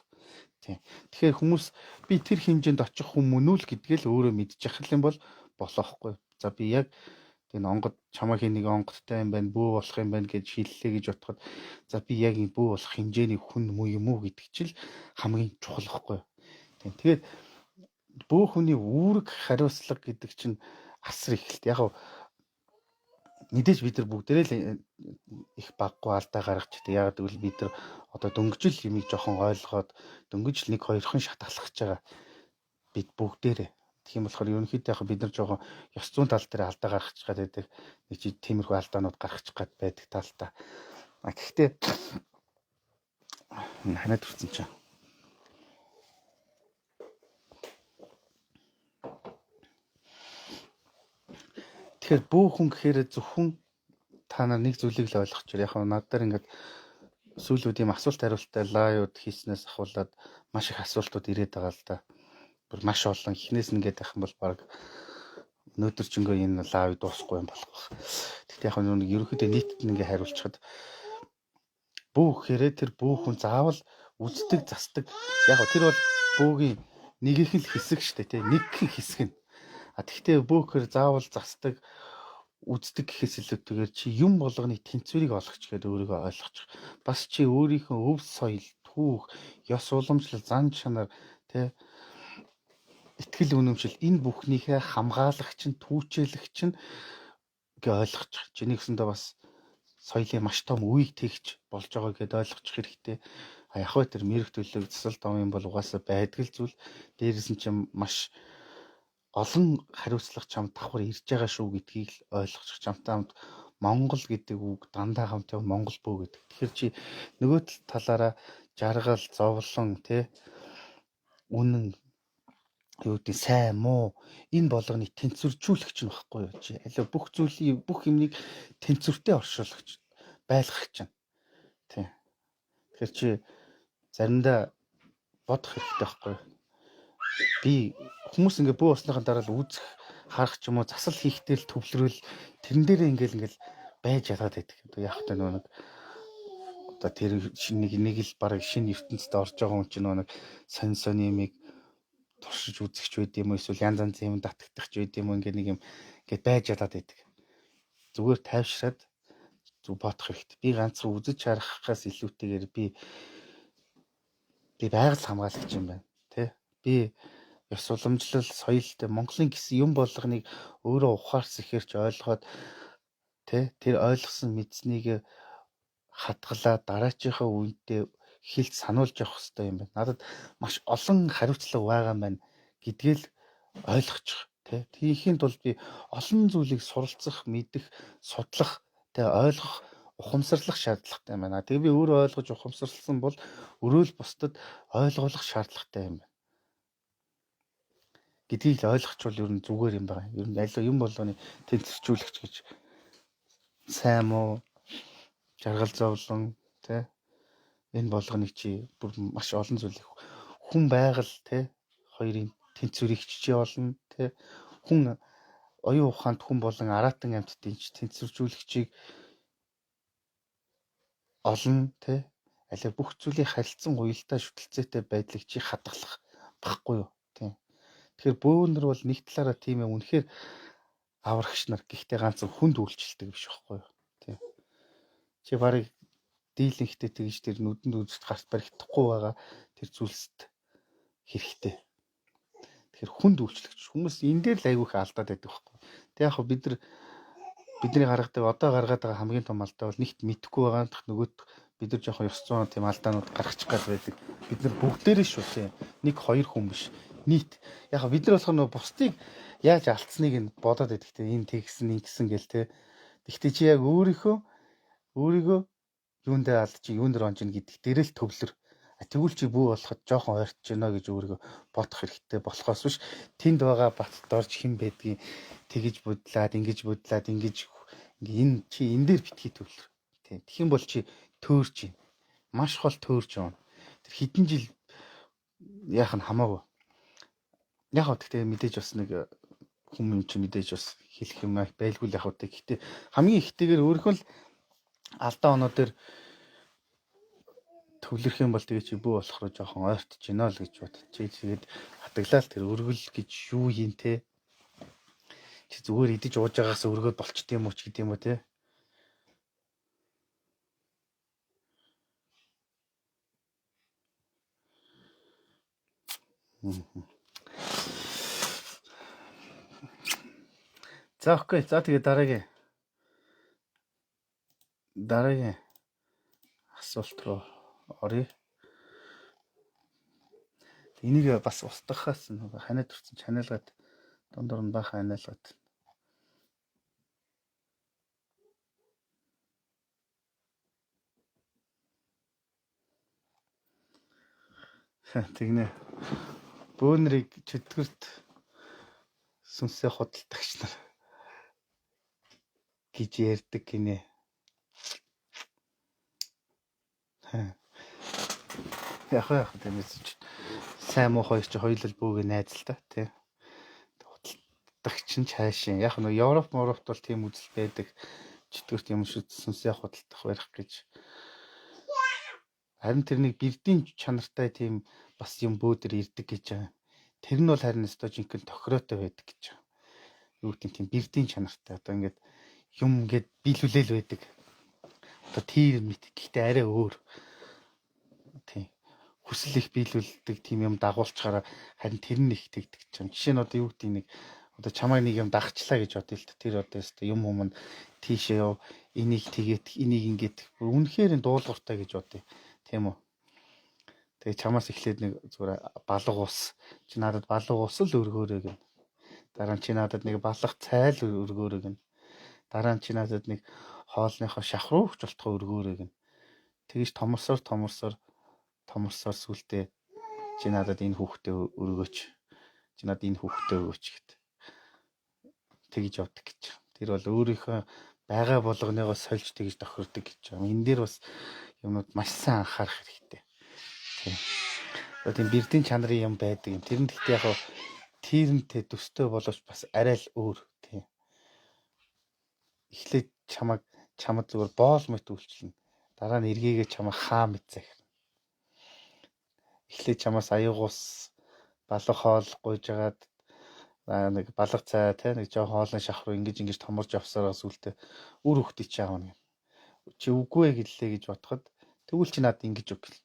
A: тийм. Тэгэхээр хүмүүс би тэр хэмжээнд очих хүмүүн үү л гэдгээл өөрөө мэдчих юм бол болохгүй. За би яг энэ онгод чамаагийн нэг онгодтой юм байна, бөө болох юм байна гэж хэллээ гэж бодоход за би яг энэ бөө болох хэмжээний хүн юм уу гэдэг чил хамгийн чухал байхгүй. Тийм. Тэгээд бөө хүний үүрэг хариуцлага гэдэг чинь асар их л яг мэдээж бид нар бүгдээрээ л их баггүй алдаа гаргаж байгаа. Яг гэвэл бид нар одоо дөнгөжл юмыг жоохон ойлгоод дөнгөжл нэг хоёрхан шат алхаж байгаа. Бид бүгдээрээ. Тэгэх юм болохоор ерөнхийдөө яг бид нар жоохон ёс зүйн тал дээр алдаа гаргаж байгаа гэдэг нэг чи тиймэрхүү алдаанууд гаргаж гад байдаг талтай. Гэхдээ ханаад үрцэн чинь. Тэгэхээр бөөхөн гэхээр зөвхөн та нар нэг зүйлийг л ойлгож байна. Яг над дээр ингээд сүүлүүд юм асуулт хариулттай лайвуд хийснээс ахуулаад маш их асуултууд ирээд байгаа л да. Бүр маш олон ихнээс нэгээд байх юм бол баг өнөөдөр ч ингээ энэ лайв дуусахгүй юм болох байх. Тэгтээ яг нэг ерөнхийдөө нийтэд ингээ хариулчихад бөөх гэхээр тэр бөөхөн заавал үздэг застдаг. Яг тэр бол бөөгийн нэгийнх нь хэсэг шүү дээ тий. Нэгхэн хэсэг нь. Тэгтээ бөөхөр заавал застдаг үздэг гэхээс илүүтэйгээр чи юм болгоны тэнцвэрийг олгоч гэдэг өөрийгөө ойлгочих. Бас чи өөрийнхөө өв соёл, түүх, ёс уламжлал, зан чанар тий итгэл үнэмшил энэ бүхнийхээ хамгаалагч нь түүчээлэгч нь гээ ойлгочих. Чиний гэсэндээ бас соёлын маш том үеийг тэгж болж байгаа гэдээ ойлгочих хэрэгтэй. Яг хөө тэр мэрэг төлөв засал дом юм бол угаасаа байдаг л зүйл. Дээрээс нь ч маш олон хариуцлага чамд давхар ирж байгаа шүү гэдгийг л ойлгочих. Чамтай хамт Монгол гэдэг үг дандаа хамт яваа Монгол бөө гэдэг. Тэгэхээр чи нөгөө талаараа жаргал, зовлон тий үнэн юу гэдэг сайн муу энэ болгоныг тэнцвэржүүлэгч нь багхгүй юу чи. Алаа бүх зүйлийг бүх юмыг тэнцвэртэй оршуулагч байлгах чинь. Тий. Тэгэхээр чи заримдаа бодох хэрэгтэй байхгүй юу? Би хүмүүс ингээ бөө усныхаа дараа л үзэх харах ч юм уу засал хийхдээ л төвлөрөл тэрэн дээрээ ингээл байж ялгаад байдаг. Яг та нэг одоо тэр нэг л бараг шинэ ертөнцид орж байгаа хүн чинь нэг сонь юмыг туршиж үзэгч байд юм уу эсвэл янз янзын юм татагдах ч байд юм уу ингээ нэг юм ингээд байж ялгаад байдаг. Зүгээр тайвшраад зүг бодох хэрэгтэй. Би ганцхан үзэж харахаас илүүтэйгээр би байгаль хамгаалагч юм байна. Тэ? Би ёс уламжлал, соёлтой Монголын гэсэн юм болгоныг өөрөө ухаарс ихэрч ойлгоод тэ тэр ойлгосон мэдснийг хатгалаа дараачийнхаа үедээ хэлж сануулж явах хэрэгтэй юм байна. Надад маш олон хариуцлага байгаа юм байна гэдгээл ойлгочих тэ. Тийхийн тулд би олон зүйлийг суралцах, мэдэх, судлах, тэ ойлгох, ухамсарлах шаардлагатай юм байна. Тэгээ би өөрөө ойлгож ухамсарласан бол өрөөл бусдад ойлгуулах шаардлагатай юм байна гэдгийг л ойлгочвол ер нь зүгээр юм байна. Ер нь аль юм болгоны тэнцвэржүүлэгч гэж сайн муу жаргал зовлон тэ энэ болгоныг чи бүр маш олон зүйлийг хүн байгаль тэ хоёрын тэнцвэрийг чи олно тэ хүн оюун ухаанд хүн болон аратан амьтдын тэнцвэржүүлэгчийг олно тэ аль бүх зүйлийг харилцан уялдаа шүтэлцээтэй байдлыг чи хадгалах баггүй юу тийм. Тэгэхээр бөөнөр бол нэг талаараа тийм ээ үнэхээр аврагч нар гэхдээ ганцхан хүнд үйлчлдэг биш байхгүй юу тийм. Чи барыг дийлэнхтэй тэгж тэр нүдэнд үзэж гарт баригдахгүй байгаа тэр зүйлсэд хэрэгтэй. Тэгэхээр хүнд үйлчлэгч хүмүүс энэ дээр л айгүйх алдаад байдаг байхгүй. Тэг яг бидний гаргадаг одоо гаргаад байгаа хамгийн том алдаа бол нэгт мэдхгүй байгаа нөгөөт бид нар жоохон ёс зүйн тийм алдаанууд гаргачих гал байдаг. Бид нар бүгдээрээ шүү тийм. Нэг хоёр хүн биш. Нийт яг бид нар болохоор нөгөө бусдыг яаж алдсныг нь бодоод байдаг тийм. Энэ тэгсэн ингэсэн гэл тийм. Гэхдээ чи яг өөрийнхөө юундээ алдчих, юунд дэр онж ийн гэдэг дээрээ л төвлөр. Тэгвэл чи бүү болоход жоохон ойртож байна гэж өөрийгөө бодох хэрэгтэй болохоос биш тэнд байгаа бат дорж хэн байдгийг тэгэж бодлаад ингэж энэ чи энэ дээр битгий төвлөр. Тийм. Тэгэх юм бол чи төөрж байна. Маш хол төөрж байна. Тэр хэдэн жил яах нь хамаагүй. Яг хөө гэхдээ мэдээж бас нэг хүмүүс чи мэдээж бас хэлэх юм байлгүй л яг хөө. Гэхдээ хамгийн ихтэйгээр өөрийнхөө л алдаа оноо дээр төвлөрөх юм бол тэгээ чи бүү болохоор жоохон ойртож байна л гэж бод. Чи тэгээд хатаглал тэр өргөл гэж юу юм те. Чи зүгээр идэж ууж байгаас өргөөд болчт юм уу ч гэдэм үү те. За окей. За тэгээ дараагийн асуулт руу оръё. Энийг бас устгахаас ханаад төрсэн чаналгаад дундуур нь баха ханаалгаад. Тэгнэ. Бөөнрийг чөтгөрт сүнсээ худалдагч нар гэж ярьдаг гинэ. Яг тиймээс сайн муу хоёр ч хоёулаа бөөгээ найз л та тий. Худалдагч нь цаашаа яг нь Европ бол тийм үзэл байдаг. Чөтгөрт юм шиг сүнсээ худалдах барих гэж. Харин тэрнийг бэрдийн чанартай тийм бас юм бөөдөр ирдэг гэж байгаа. Тэр нь бол харин өстой жинхэнэ тохироотой байдаг гэж байгаа. Юу гэдэг тийм бэрдийн чанартай. Одоо ингээд юм ингээд биелүүлэл байдаг. Одоо тэр мэт гэхдээ арай өөр. Тийм. Хүсэл их биелүүлдэг тийм юм дагуулчаараа харин тэр нь их тэгдэг ч юм. Жишээ нь одоо юу гэдэг нэг одоо чамайг нэг юм дагчлаа гэж бодъё л тэр одоо өстой юм юм тийшээ яв. Энийг тэгээд энийг ингээд үнэхээр дуулууртай гэж бодъё. Тийм үү? Тэгээ чамаас эхлээд нэг зүгээр балга ус чи надад балга ус л өргөөрэй гэн. Дараа нь чи надад нэг балга цайл өргөөрэй гэн. Дараа нь чи надад нэг хоолныхоо шахруугч болтгоо өргөөрэй гэн. Тэгэж томорсоор сүултээ чи надад энэ хүүхдээ өргөөч. Чи надад энэ хүүхдээ өгөөч гэт. Тэгж явдаг гэж. Тэр бол өөрийнхөө байгаа болгоныгоо сольж тэгж тохирдог гэж байна. Энэ дээр бас юмнууд маш сайн анхаарах хэрэгтэй. Тийм бэрдийн чанарын юм байдаг юм. Тэр нь гэхдээ яг тийрэнтэй төстэй боловч бас арай л өөр. Тийм. Эхлээд чамд зүгээр боол мэт үйлчлэнэ. Дараа нь эргээгээ чамаа хаа мэт захирна. Эхлээд чамаас аюугуус балга хоол гуйж агаад нэг балга цай те нэг жоо хоолны шахруу ингэж томорж авсараа сүултээ үр хөхтөй чи аавна гэн. Чи үгүй гэлээ гэж бодоход тэгвэл чи надад ингэж үг гэл.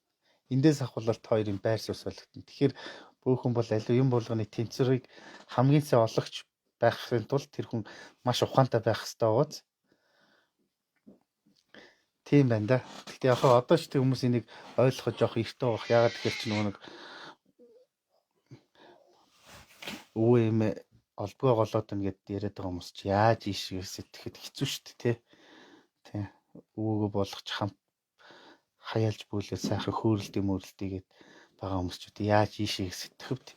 A: Эндээс ахвал хоёрын байр суурь солигдно. Тэгэхээр бөөхөн бол аливаа юм болгоны тэнцвэрийг хамгийн сайн олгогч байхын тулд тэр хүн маш ухаантай байх хэрэгтэй байгааз. Тийм байна да. Гэхдээ яг одоо ч тийм хүмүүс энийг ойлгоход жоох эртөө байх. Ягаад гэхээр чи нөгөө нэг өвөө эмээ олдгоо голоод ингээд яриад байгаа хүмүүс чи яаж ийшээ сэтгэхэд хэцүү шүү дээ тий. Өвөөгөө болгоч хамт хаяалж бүлээ сайхан хөөрөлтөө мөрлөлтийгээд байгаа хүмүүс ч үү яаж ийшээ сэтгэвд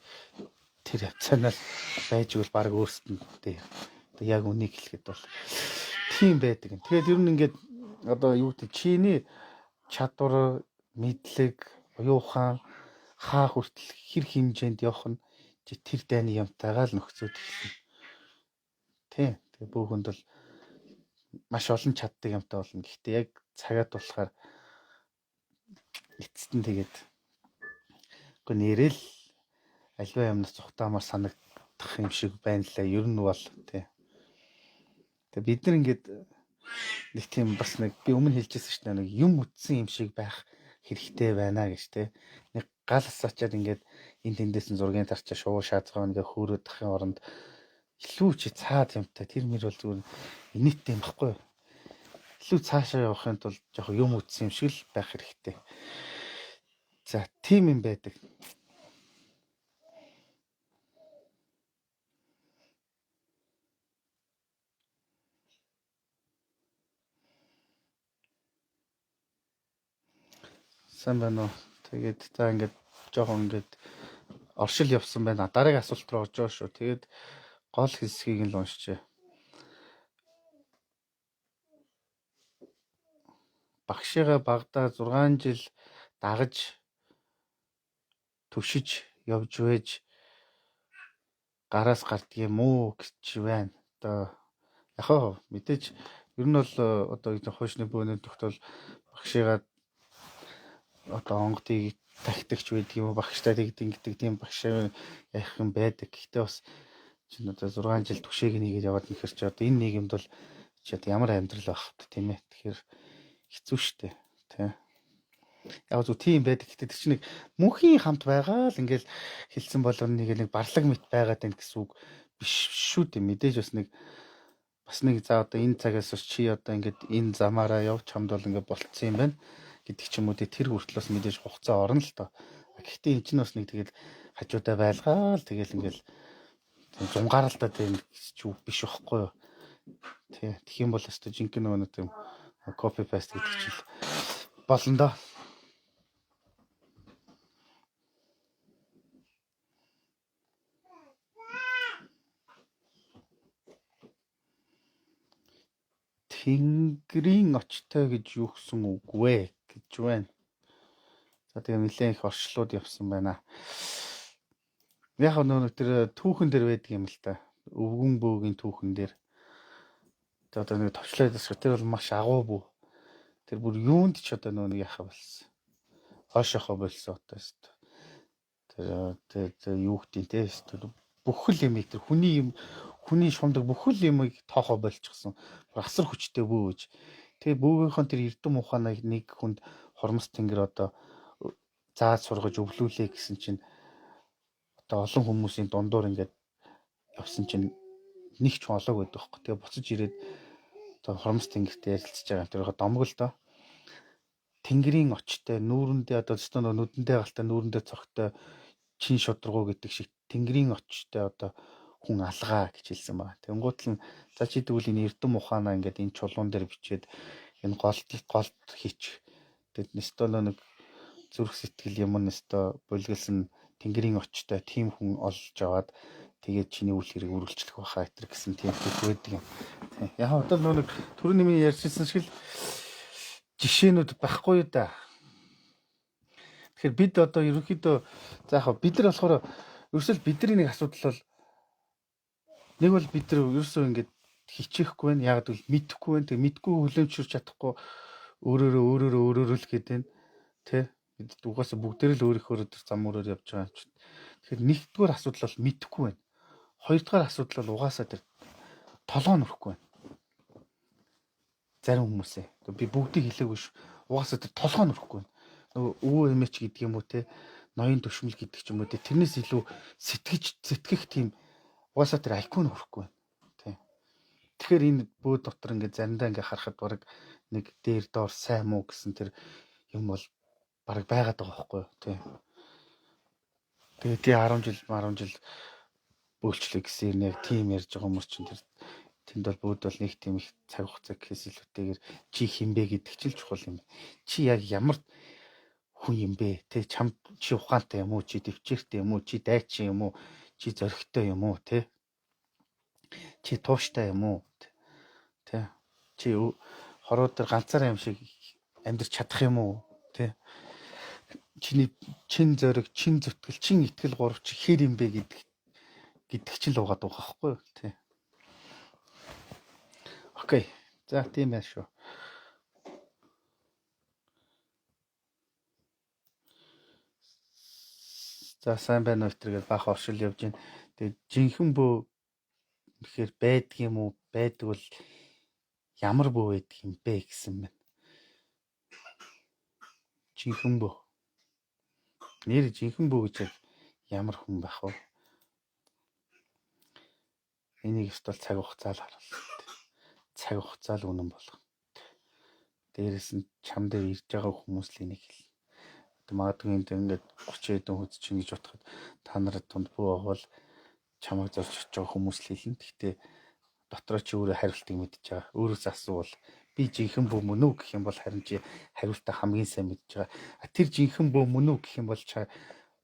A: тэр хавцаанаас байж гэл баг өөрсдөнд тий. Одоо яг үнийг хэлэхэд бол тийм байдаг. Тэгээд ер нь ингээд одоо юу гэдэг чиний чадвар мэдлэг оюухан хаа хүртэл хэр хэмжээнд явах нь чи тэр дайны юмтайгаа л нөхцөөд эхэлнэ. Тийм. Тэгээ бөөхөнд бол маш олон чаддаг юмтай болно. Гэхдээ яг цагаад болохоор эцэст нь тэгээд үгүй нэрэл альва юмнаас цухтаамаар санагдах юм шиг байна лээ. Ер нь бол тий. Тэгээ бид нар ингээд нэг тийм бас нэг би өмнө хэлжсэн шүү дээ нэг юм үтсэн юм шиг байх хэрэгтэй байна гэж тий. Нэг гал асаачаад ингээд энэ тэндээс нь зургийн тарчаа шуу шаацгаа ингээ хөөрөөд ахын оронд илүү чи цаад юмтай тэр мөр бол зүгээр инээдтэй юм баггүй. Илүү цаашаа явахын тулд жоох юм үтсэн юм шиг л байх хэрэгтэй. За тийм юм байдаг. Сайн байна уу? Тэгээд за ингээд жоохон ингээд оршил явсан байна. Дараагийн асуулт руу орж байгаа шүү. Тэгээд гол хэсгийг нь л уншчээ. Багшигаа багада 6 жил дагаж түшиж явж байж гараас гардг юм уу гэж байна. Одоо яхаа мэдээж ер нь бол одоо хуучны бөөний тогтвол багшигаа одоо онгодыг тахидагч байдаг юм уу багштай гэдэг тийм багш яах юм байдаг. Гэхдээ бас чинь одоо 6 жил түшээг нэгээд яваад нэхэр чи одоо энэ нийгэмд бол чи одоо ямар амьдрал байх вэ тийм ээ. Тэгэхээр хэцүү шттэ тий. Яг зөв тийм байдаг. Гэхдээ тэр чинь нэг мөнхийн хамт байгаа л ингээл хэлсэн бол нэг барлаг мэт байгаад байна гэсэн үг биш шүү дээ. Мэдээж бас нэг за одоо энэ цагаас чи одоо ингээд энэ замаараа явж хамд бол ингээд болцсон юм байна гэдэг ч юм уу тэр хүртэл бас мэдээж хугацаа орно л доо. Гэхдээ энэ чинь бас нэг тэгэл хажуудаа байлгаал тэгэл ингээл зунгаарлалтаа тийм ч үг биш байхгүй юу. Тий. Тэгэх юм бол өстой жинхэнэ нөгөө тийм copy paste гэдэг чинь болно доо. Тэнгэрийн очтой гэж юу гэсэн үг вэ гэж байна. За тэгээ нэлээд их орчлууд явсан байна. Яг нөгөө тэр түүхэн дээр байдаг юм л та. Өвгөн бөөгийн түүхэн дээр. За одоо нэг товчлоод бас тэр бол маш агуу бүү. Тэр бүр юунд ч одоо нөгөө яхаа болсон. Хойшоохоо болсон одоо шүү дээ. Тэр юу гэдэг те шүү дээ. Бүхэл юм тэр хүний шундаг бүхэл юмыг тоохоо болчихсон. Асар хүчтэй бөөж. Тэгээ бөөгийнхөө тэр эрдэм ухааныг нэг хүнд хормос тэнгэр одоо зааж сургаж өвлүүлээ гэсэн чинь одоо олон хүмүүсийн дундуур ингээд явсан чинь нэг ч олоог байдаг хөөх. Тэгээ буцаж ирээд одоо хормос тэнгэртэй ярилцж байгаа. Тэр домог л доо. тэнгэрийн очтой нүүрэндээ одоо зөвхөн нүдэндээ галтай нүүрэндээ цогтой чин шудрагуу гэдэг шиг тэнгэрийн очтой одоо хүн алгаа гэж хэлсэн байна. Тэнгуут л за чи тэгвэл энэ эрдэм ухаанаа ингээд энэ чулуун дээр бичээд энэ голд хийчих. Тэгэд нэстэ нэг зүрх сэтгэл юм нэстэ булгалсан тэнгэрийн очтой тийм хүн олж аваад тэгээд чиний үйл хэрэг үргэлжлэх байхаа гэтэр гэсэн тийм байдаг юм. Яг одоо нэг түрүү нэмийн ярьсан шиг л жишээнүүд байхгүй юу да. Тэгэхээр бид одоо ерөнхийдөө за яг бид нар болохоор ерөөсөө бидний нэг асуудал бол нэг бол бид нар ерөөсөө ингээд хичээхгүй байна. Яг л мэдэхгүй байна. Тэг мэдгүй хүлэмжшүүлж чадахгүй өөрөөрөө л гэдэг нь тий. Бид угаасаа бүгдээр л өөрийнхөө зам өрөөр явж байгаа юм чинь. Тэгэхээр нэгдүгээр асуудал бол мэдэхгүй байна. Хоёрдугаар асуудал бол угаасаа тэр толгоо нөрөхгүй байна. Зарим хүмүүсээ. Би бүгдийг хэлээгүй ш. Угаасаа тэр толгоо нөрөхгүй байна. Нөгөө өвөө эмээч гэдэг юм уу те ноён төвшмөл гэдэг ч юм уу те тэрнээс илүү сэтгэх тийм угаасаа тэр IQ нөрөхгүй байна. Тий. Тэгэхээр энэ бөө дотор ингээд заримдаа ингээд харахад бараг нэг дээр доор сайн муу гэсэн тэр юм бол бараг байгаад байгаа байхгүй юу тий. Тэгээд 10 жил бөөлчлөө гэсэн нэг тим ярьж байгаа хүмүүс чинь тэр тэнд бол бүгд бол нэг тийм их цаг хугацаа гэхээс илүүтэйгээр чи хинбэ гэдэг чинь л чухал юм. Чи яг ямар хүн юм бэ? Тэ чам чи ухаантай юм уу? Чи дэвчээртэй юм уу? Чи дайчин юм уу? Чи зоригтой юм уу? Тэ? Чи тууштай юм уу? Тэ? Чи хороо дээр ганцаараа юм шиг амьдрч чадах юм уу? Тэ? Чиний чин зориг, чин зүтгэл, чин итгэл гурав чи хэр юм бэ гэдэг чинь л угаад байгаа байхгүй юу? Тэ? Окей. За тийм байх шүү. За сайн байна уу гэдээ баах оршил явж байна. Тэгээд жинхэнэ бөө тэгэхээр байдаг юм уу? Байдаг бол ямар бөө байдаг юм бэ гэсэн байна. Жинхэнэ бөө. Нэр жинхэнэ бөө гэж ямар хүн байх вэ? Энийг өстөл цаг хугацаа л харуулна. Цаг хугацаа л үнэн болгоно. Дээрээс нь чам дээр ирж байгаа хүмүүс л энийг хэл. Магадгүй энд ингээд 30 хэдэн хүч чинь гэж бодоход та нарт тунд бүү бол чамайг зорж очиж байгаа хүмүүс л хэлнэ. Гэхдээ дотроо чи өөрөө хариултыг мэдж байгаа. Өөрөөс асуувал би жинхэнэ бөө мөн үү гэх юм бол харин чи хариултаа хамгийн сайн мэдж байгаа. Тэр жинхэнэ бөө мөн үү гэх юм бол чаа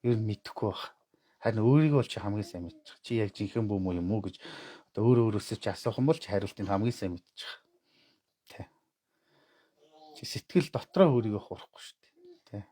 A: ер нь мэдэхгүй байх. Харин өөрийгөө бол чи хамгийн сайн мэдж байгаа. Чи яг жинхэнэ бөө юм уу гэж одоо өөрөөсөө чи асуух юм бол чи хариултыг хамгийн сайн мэдж байгаа. Тэ. Чи сэтгэл дотроо өөрийгөө хурахгүй шүү дээ. Тэ.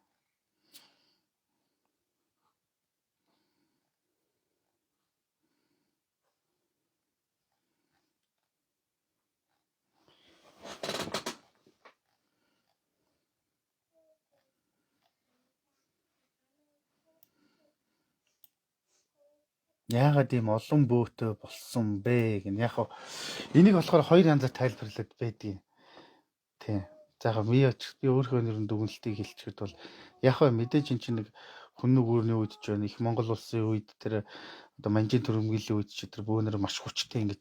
A: Яагаад ийм олон бөөтэй болсон бэ гэх. Яг хоо энийг болохоор хоёр янзаар тайлбарлаад байдгийг. Тий. За яг би өөрийнхөө нэрэн дүгнэлтийг хэлчихэд бол яг хоо мэдээж эн чинь нэг хүннүг үүрний үед ч байна. Их Монгол улсын үед тэр одоо манжийн төрөмгөлийн үед ч тэр бөөнөр маш хүчтэй ингэж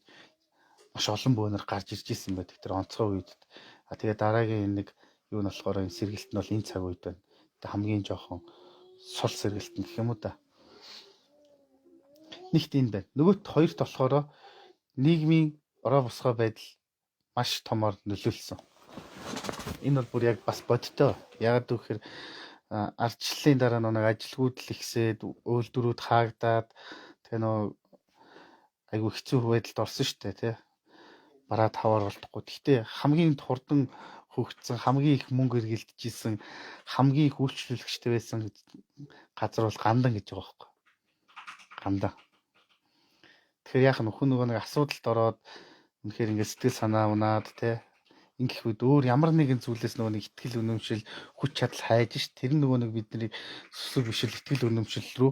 A: маш олон бөөнөр гарч ирж исэн байдаг. Тэр онцгой үед. Тэгээ дараагийн нэг юу нь болохоор энэ сэргэлт нь бол энэ цаг үед байна. Тэгээ хамгийн жоохон сул сэргэлт нь гэх юм уу да. Нэгт энэ байна. Нөгөөт хоёрт болохоор нийгмийн ороо босгоо байдал маш томоор нөлөөлсөн. Энэ бол бүр яг бас бодтой. Яг гэхээр ардчлалын дараа нэг ажилгүйд л ихсээд үйлдвэрүүд хаагдаад тэгээ нөө айгүй хэцүү байдалд орсон шүү дээ тий. Бараа таваар болтохгүй. Гэхдээ хамгийн хурдан хөгжсөн, хамгийн их мөнгө эргэлдэж исэн, хамгийн их үйлчлүүлэгчтэй байсан газар бол Гандан гэж байгаа байхгүй. Гандан. Тэгэхээр яах нөхөн нөгөө нэг асуудалд ороод үнэхээр ингээд сэтгэл санаа унаад тий ингэх үед өөр ямар нэгэн зүйлээс нөгөө нэг ихтгэл үнэмшил хүч чадал хайж ш тэр нөгөө нэг бидний сүсэг бишэл ихтгэл үнэмшил рүү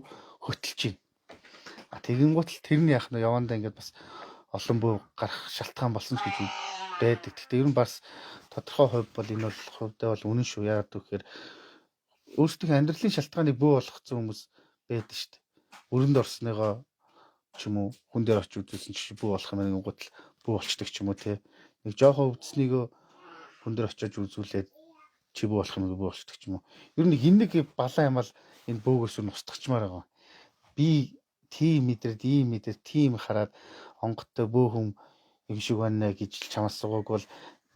A: хөтлөж байна. Тэгэнгუთ л тэр нь яах нь явандаа ингээд бас олон бөө гарах шалтгаан болсон ч гэж байдаг. Гэхдээ ер нь бас тодорхой хувь бол энэ бол хувьдаа бол үнэн шүү. Яагаад гэвэл өөрсдийнхөө амьдралын шалтгааныг бөө болгоцсон хүмүүс байдаг шүү дээ. Өрөнд орсныгоо ч юм уу хүн дээр очиж үзүүлсэн чи бүү болох юм нэг гутал бүү болчдөг ч юм уу те нэг жоохон өвдснийгөө хүн дээр очиж үзүүлээд чи бөө болох юм бөө болчихдаг ч юм уу. Ер нь хин нэг балан ямал энэ бөөгөөс нь устгачмаар байгаа. Би тийм тийм хараад онготой бөөхөн юм шиг байна гэж чамаас суугааг бол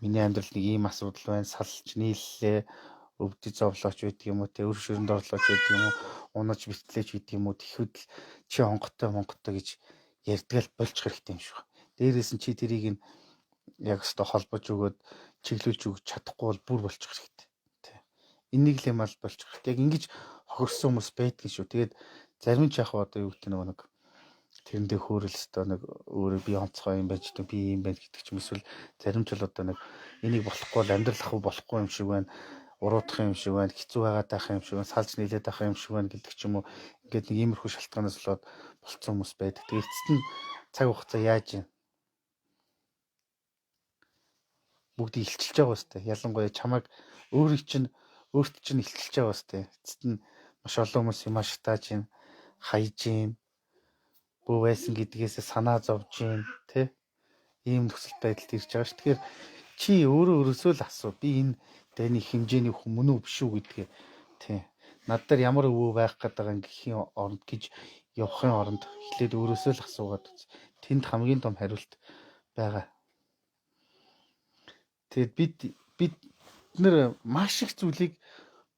A: миний амьдрал нэг ийм асуудал байна. Салж нийллээ, өвдөж зовлооч байдаг юм уу, өр ширэнд орлооч байдаг юм уу, унаж битлээч байдаг юм уу. Тэгэхэд чи онготой гэж ярьдгаал болчих хэрэгтэй юм шиг. Дээрээс нь чи тэрийг нь яг өстой холбож өгөөд чиглүүлж өгч чадахгүй бол бүр болчих хэрэгтэй. Тэ. Энийг л юм ал болчих хэрэгтэй. Яг ингэж хохирсон хүмүүс байдаг шүү. Тэгээд зарим ч яг одоо юу гэдэг нэг тэрэндээ хөөрөл өстой нэг өөрөө би онцгой юм байж дээ, би юм байна гэдэг ч юм эсвэл зарим ч л одоо нэг энийг болохгүй бол амьдрал ах болохгүй юм шиг байна. Уруудах юм шиг байна, хэцүү байгаад байх юм шиг байна, салж нийлээд байх юм шиг байна гэдэг ч юм уу. Ингээд нэг иймэрхүү шалтгаанаас болоод болцсон хүмүүс байдаг. Тэгээд эцэст нь цаг хугацаа яаж юм? Бүгдийг илчилж байгаа бастай. Ялангуяа чамайг өөрт чинь илчилж байгаа бастай. Эцэст нь маш олон хүмүүс юм ашигтааж юм, хаяж юм, бөө байсан гэдгээсээ санаа зовж юм, тэ? Ийм нөхцөл байдалд ирж байгаа ш. Тэгэхээр чи өөрөөсөө л асуу. Би энэ дэний хэмжээний хүн мөн үү биш үү гэдгээ, тий. Над дээр ямар өвөө байх гэдэг байгаа гэхийн оронд гэж явахын оронд эхлээд өөрөөсөө л асуугаад үз. Тэнд хамгийн том хариулт байгаа. Тэгээд бид нэр маш их зүйлийг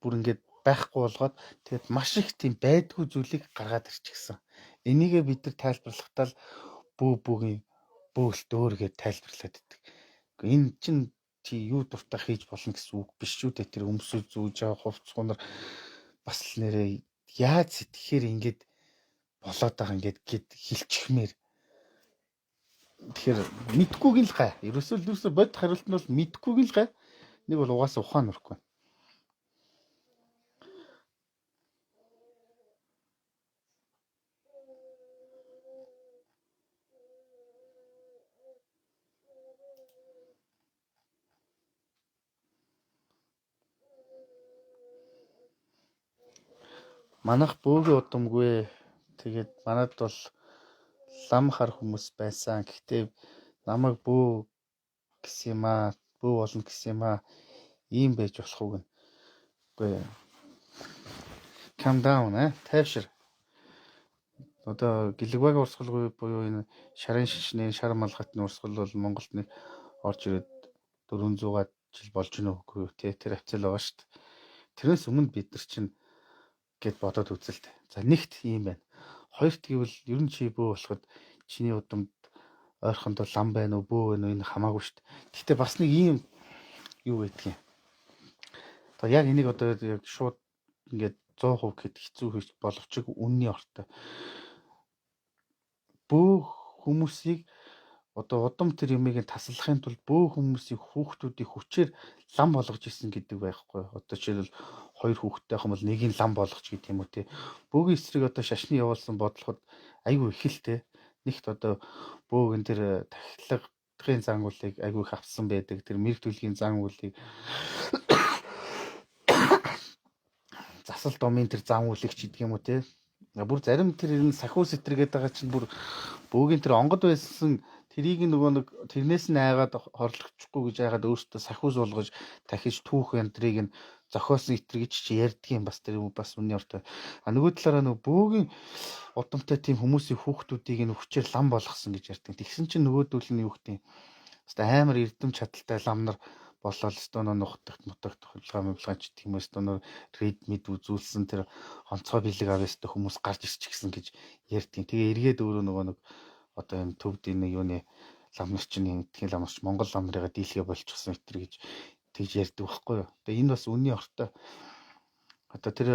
A: бүр ингээд байхгүй болгоод тэгээд маш их тийм байдгүй зүйлийг гаргаад ирчихсэн. Энийгээ бид нар тайлбарлахдаа л бөөгийн бөөлт өөргээд тайлбарлаад идэг. Энэ чинь чи юу дуртай хийж болно гэсэн үг биш шүү дээ. Тэр өмсөж зүүж байгаа хувцгуунаар бас л нэрээ яаж сэтгэхээр ингээд болоод байгаа ингээд хилчхмээр. Тэгэхээр мэдгүйг л гай. Ерөөсөө бод хариулт нь бол мэдгүйг л гай. Нэг бол угаасаа ухаан өрөхгүй. Манайх бөөгийн удамгүй. Тэгээд манад бол лам хар хүмүүс байсан. Гэхдээ намайг бөө гэсэн юм аа, бөө болно гэсэн юм аа. Ийм байж болох уу гэнэ. Үгүй. Calm down, тайвшир. Одоо гэлэгбаг урсгалгүй буюу энэ шарын шишний шар малгайтны урсгал бол Монголд нэг орж ирээд 400 жил болж гинэ үгүй тий. Тэр хавцал байгаа шүү дээ. Тэрнээс өмнө бид нар чинь гэд бодоод үзэлт. За нэгт ийм байна. Хоёрт гэвэл ер нь чи бөө болоход чиний удамд ойрхондоо лам байна уу, бөө байна уу энэ хамаагүй шүү дээ. Гэхдээ бас нэг ийм юу байдгийг. Одоо яг энийг одоо яг шууд ингээд 100% гэхэд хэцүү хийж боловч үнний ортой. Бөө хүмүүсийг одоо удам тэр юмыг таслахын тулд бөө хүмүүсийн хүүхдүүдийг хүчээр лам болгож исэн гэдэг байхгүй. Одоо жишээлбэл 2 хүүхэдтэй байх юм бол нэгийг лам болгож гэдэг юм уу тий. Бөөгийн эсрэг одоо шашны явуулсан бодлоход айгүй их л тий. Нэгт одоо бөөгийн тэр тахилгын зангуулыг айгүй их авсан байдаг. Тэр мэрэг төлгийн зангуулыг засал домын тэр зангуулыг ч гэдэг юм уу тий. Бүр зарим тэр энэ сахиу сэтэргээд байгаа чинь бүр бөөгийн тэр онгод байсан тэрийг нөгөө нэг тэрнээс нь айгаад хорлогчихгүй гэж айгаад өөртөө сахиус болгож дахиж түүх яндрыг нь зохиосон итэр гэж чи ярьдгийн бас тэр бас үнний ортой. А нөгөө талаараа нөгөө бөөгийн удамтай тийм хүмүүсийн хүүхдүүдийг нь хүчээр лам болгосон гэж ярьдаг. Тэгсэн чинь нөгөөдөл нь юу гэдэг юм. Хэвээ амар эрдэм чадaltaй лам нар болоод стоноо нухтагт хулгай ч гэх юм стоноо ред мэд үзүүлсэн тэр онцгой бэлэг авьяастай хүмүүс гарч ирчих гисэн гэж ярьдیں۔ Тэгээ эргээд өөрөө нөгөө нэг одоо юм төвдийн нэг юуны лам нар чинь эдгээр лам нарч Монгол лам нарыгаа дийлхэ болчихсон итэр гэж тэгж ярьдаг байхгүй юу. Тэгээ энэ бас үнний ортой. Одоо тэр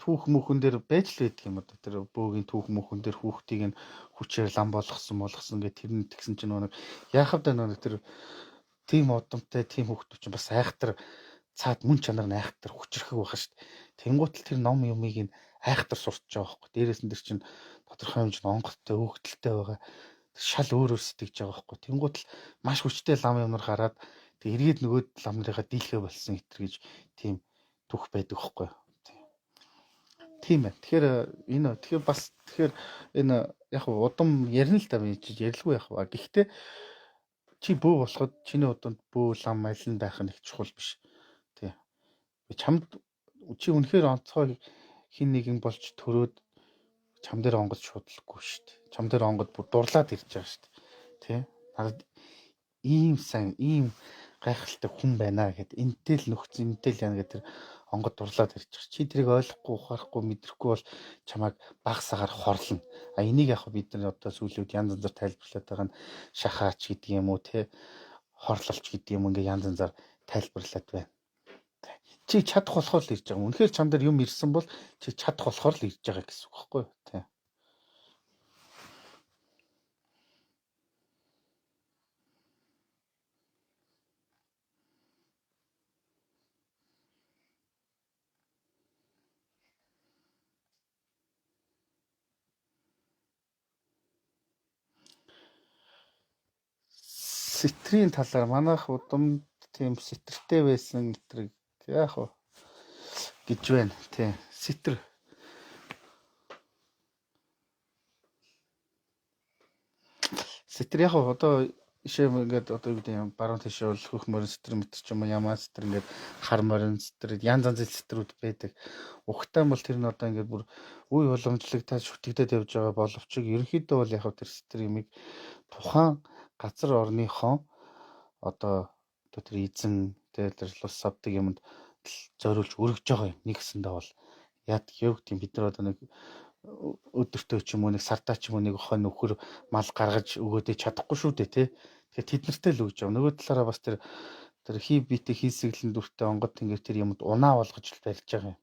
A: түүх мөхөн дээр байж л байдаг юм одоо тэр бөөгийн түүх мөхөн дээр хүүхдийг нь хүчээр лам болгосон гэх тэр нь тэгсэн чинь нөгөө яахав да нөгөө тэр тийм удамтай тийм хүүхдүүд чинь бас айхтар цаад мөн чанар нь айхтар хүчрэхэг байгаа шүү дээ. Тэнгуутл тэр ном юмыг нь айхтар сурч байгаа байхгүй. Дээрээс нь тэр чинь тодорхой хэмжээнд онгоцтой өгдөлтэй байгаа. Тэр шал өөрөөр сэтгэж байгаа байхгүй. Тэнгуутл маш хүчтэй лам юмнар гараад тэг эргээд нөгөө лам нарыгаа дийлхэ болсон итэр гэж тийм түүх байдаг байхгүй. Тийм байна. Тэгэхээр бас энэ яг удам ярина л та би ярилгүй яг ба. Гэхдээ чи бөө болоход чиний удамд бөө лам аль нь байх нь их чухал биш. Тий. Чамд чи үнэхээр онцгой хин нэгэн болж төрөөд чам дээр онгод шуудлахгүй шүү дээ. Чам дээр онгод бүр дурлаад ирж байгаа шүү дээ. Тэ? Надад ийм сайн, ийм гайхалтай хүн байна гэхэд энтэл нөхц, энтэл яна гэдэг тэр онгод дурлаад ирж байгаа. Чи тэрийг ойлгохгүй, ухаарахгүй, мэдрэхгүй бол чамайг багсагаар хорлно. А энийг яг бид нар одоо сүүлүүд янз янзаар тайлбарлаад байгаа нь шахаач гэдэг юм уу, тэ? Хорлолч гэдэг юм ингээ янз янзаар тайлбарлаад байна. Чи чадах болохоор л ирж байгаа юм. Үнэхээр чам дээр юм ирсэн бол чи чадах болохоор л ирж байгаа гэсэн үг байхгүй юу? Тэ. Сэтрийн талаар манайх удамд тийм сэтэртэй байсан гэтрэг яах вэ гэж байна. Тий. Сэтэр. Сэтэр яг одоо ишээ ингээд одоо юу гэдэг юм баруун тишээ бол хөх морин сэтэр мэтэр ч юм уу ямаа сэтэр ингээд хар морин сэтэр янз янзын сэтрүүд байдаг. Ухтаа бол тэр нь одоо ингээд бүр үе уламжлагдаад шүтгдэд явж байгаа боловч ерөнхийдөө бол яг тэр сэтэр юмыг тухайн газар орныхон одоо тэр эзэн тэр лус савдаг юмд зориулж өргөж байгаа юм. Нэгсэндээ бол яд юу гэдэг бид нар одоо нэг өдөртөө ч юм уу нэг сартаа ч юм уу нэг охин нөхөр мал гаргаж өгөөдэй чадахгүй шүү дээ тий. Тэгэхээр тэд нартэй л өгж байгаа. Нөгөө талаараа бас тэр хий битээ хийсэглэн дүртэй онгод тэнгэр тэр юмд унаа болгож барьж байгаа юм.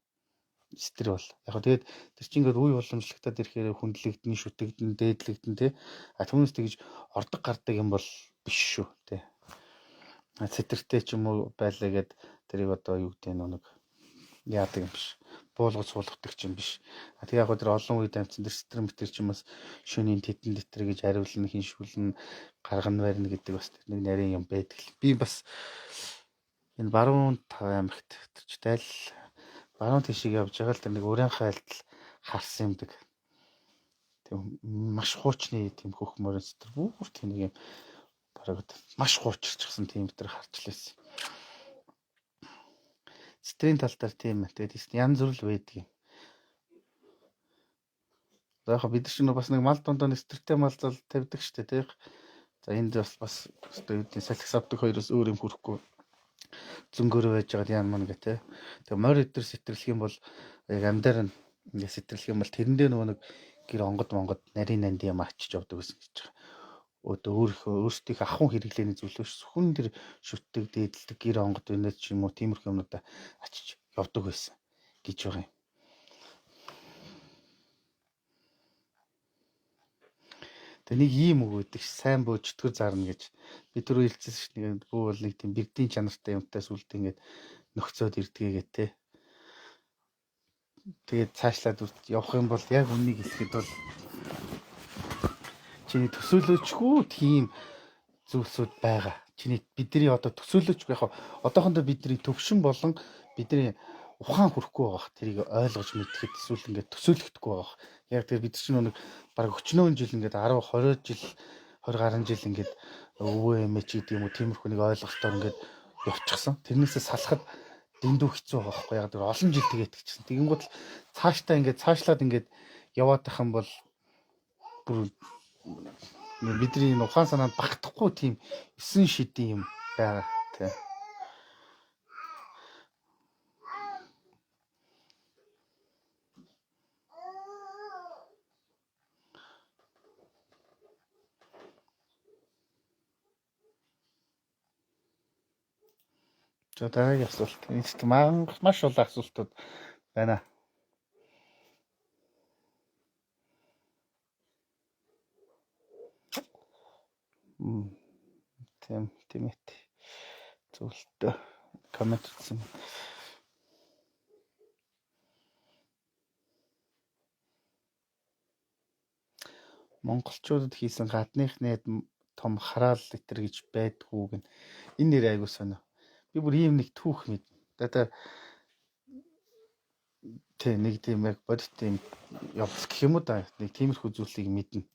A: Сэтэр бол яг тэгээд тэр чинь ингээд үе уламжлагдаад ирэхээр хүндлэгдэн шүтэгдэн дээдлэгдэн тий. А түүнээс тэгж ордог гардаг юм бол биш шүү тий. Сэтэртэй ч юм уу байлаа гэд тэрийг одоо юу гэдэг нэг яадаг юм биш. Буулгаж суулгадаг ч юм биш. Тэг яг тэр олон үед амцсан тэр сэтэр мэтэр ч юм бас шөнийн тедэн дотор гэж хариулна хиншүүлнэ гаргана барина гэдэг бас тэр нэг нарийн юм байдаг. Би бас энэ баруун аймагт тэрчтэй л баруун тишийг явж байгаа л тэр нэг өрийн хайлтал харсан юмдаг. Тэг маш хуучны тийм хөх морин сэтэр бүр тийм нэг юм бараг маш хуучирчсан тийм тэр харж лээсэн. Сэтрийн тал дээр тийм тэгээд янз бүр л байдаг юм. За яг бид чинь бас нэг мал дундаа нэг сэтэртэй мал зал тавьдаг штэ тий. За энд бас одоо юу гэдэг салхи савдаг хоёроос өөр юм хүрхгүй зөнгөөрөө байж байгаа яан мань гэ тий. Тэгээ морь өдр сэтэрлэх юм бол яг амдаар нь ингээ сэтэрлэх юм бол тэрэн дээр нөгөө нэг гэр онгод нарийн нанд юм ачиж явдаг гэсэн гэж байгаа. Өөрсдийг ахын хэрэглээний зүйлөөш сүхэн тэр шүтдэг дээдэлдэг гэр онгод өнөө ч юм уу тиймэрхүү юмудаа ачиж явдаг байсан гэж байгаа юм. Тэгээ нэг ийм үг өгдөг сайн бөө чөтгөр зарна гэж би түрүү хэлчихсэн шүү дээ. Бүү бол нэг тийм бэрдийн чанартай юмтай сүлд ингээд нөхцөөд ирдгээгээ те. Тэгээд цаашлаад явах юм бол яг үнийг хэлэхэд бол чиний төсөөлөөчгүй тийм зүйлсүүд байгаа. Чиний бидний одоо төсөөлөөчгүй яг одоохондоо бидний төвшин болон бидний ухаан хүрхгүй байгаа. Тэрийг ойлгож мэдхэд эсвэл ингээд төсөөлөхдөггүй байгаа. Яг тэр бид чинь нэг бараг 40 жил ингээд 10 20 жил 20 гаруй жил ингээд өвөө эмээ ч гэдэг юм уу тиймэрхүү нэг ойлголтоор ингээд явчихсан. Тэрнээсээ салахад дэндүү хэцүү байгаа байхгүй яг тэр олон жил тэгээд тэгчихсэн. Тэгэнгүүт л цаашдаа ингээд цаашлаад ингээд яваад байх юм бол бүр бидний ухаан санаанд багтахгүй тийм 9 шидийн юм байгаа тий. За дараагийн асуулт. Энд маш олон асуултууд байна. Тийм ээ. Зөвлөлтөө коммент хийсэн. Монголчуудад хийсэн гадныхны том хараал литер гэж байдгүй гэн. Энэ нэр айгуу сонио. Би бүр ийм нэг түүх мэд. Одоо тэг нэг тийм яг бодит тийм явц гэх юм уу да. Нэг тиймэрхүү зүйлсийг мэднэ.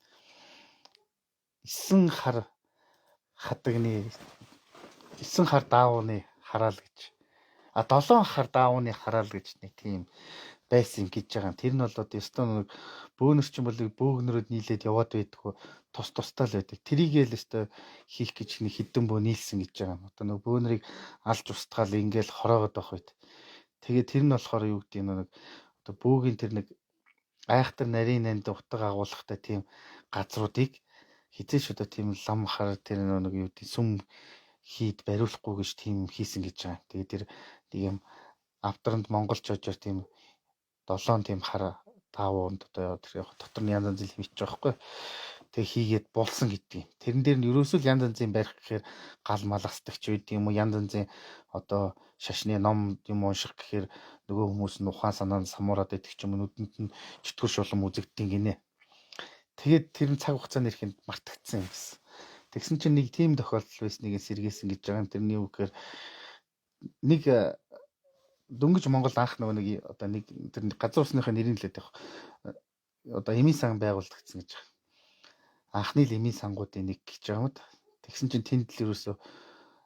A: 9 хар даавууны хараал гэж А 7 хар даавны хараал гэж нэг тийм байсан гэж байгаа. Тэр нь бол одоо ёстой нэг бөөнөр чинь бол бөөгнөрөд нийлээд яваад байдгүй тустай л байдаг. Тэрийгээл ёстой хийх гэж нэг хідэн бөө нийлсэн гэж байгаа. Одоо нэг бөөнөрийг алж устгаал ингээл хороогод байх үед. Тэгээ тэр нь болохоор юу гэдэг нэг одоо бөөгийн тэр нэг айхтар нарийн нанд утга агуулгатай тийм газруудыг хизээш одоо тийм лам хар тэр нэг юу гэдэг сүм хийд бариулахгүй гэж тийм хийсэн гэж байгаа. Тэгээ тэр тийм авдранд монголчуудаар тийм 7 тийм хар таавуунд одоо тэр дотор нь янз янзын хэмжиж байгаа хгүй. Тэг хийгээд булсан гэдгийг. Тэрэн дээр нь ерөөсөө янз янзын барих гэхээр гал мал астагч үед юм уу янз янзын одоо шашны ном юм унших гэхээр нөгөө хүмүүс нь ухаан санаанд самуураад идэх ч юм уу нүдэнд нь чөтгөр шулам үзэгдэн гинэ. Тэгээд тэр нь цаг хугацааны ихэнд мартагдсан юм гэсэн. Тэгсэн чинь нэг тийм тохиолдол байсныг сэргээсэн гэж байгаа юм. Тэрний юу гэхээр нэг дөнгөж Монгол анх нэг одоо нэг тэр газар усныхаа нэрийг хэлээд байх. Одоо эмийн сан байгуулагдсан гэж байна. Анхны л эмийн сангуудын нэг гэж байгаа юм да. Тэгсэн чинь тэнд л ерөөсөө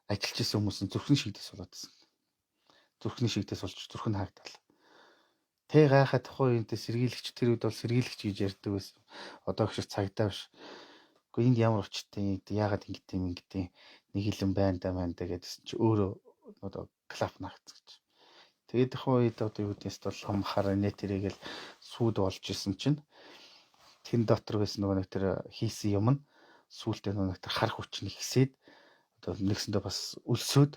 A: ажиллаж исэн хүмүүс нь зүрхний шигдээс болоодсэн. Зүрхний шигдээс болж зүрх нь хаагдал. Тэ гайхаад тухайн үедээ сэргийлэгч тэр үед бол сэргийлэгч гэж ярьдаг байсан. Одоо гэж цагдаа биш. Гэхдээ энд ямар учиртай яагаад ингэдэм нэг хэлэн байна да гэдсэн чи өөрөө одоо клап наагц гэж. Тэгээд тухайн үед одоо юу гэдээс бол хам хар нэтэрэгэл сүйд болж исэн чинь тэн дотор байсан нөгөө нэг тэр хийсэн юм нь сүүлдээ нөгөө нэг тэр хар хүч нь ихсээд одоо нэгсэндээ бас өлсөөд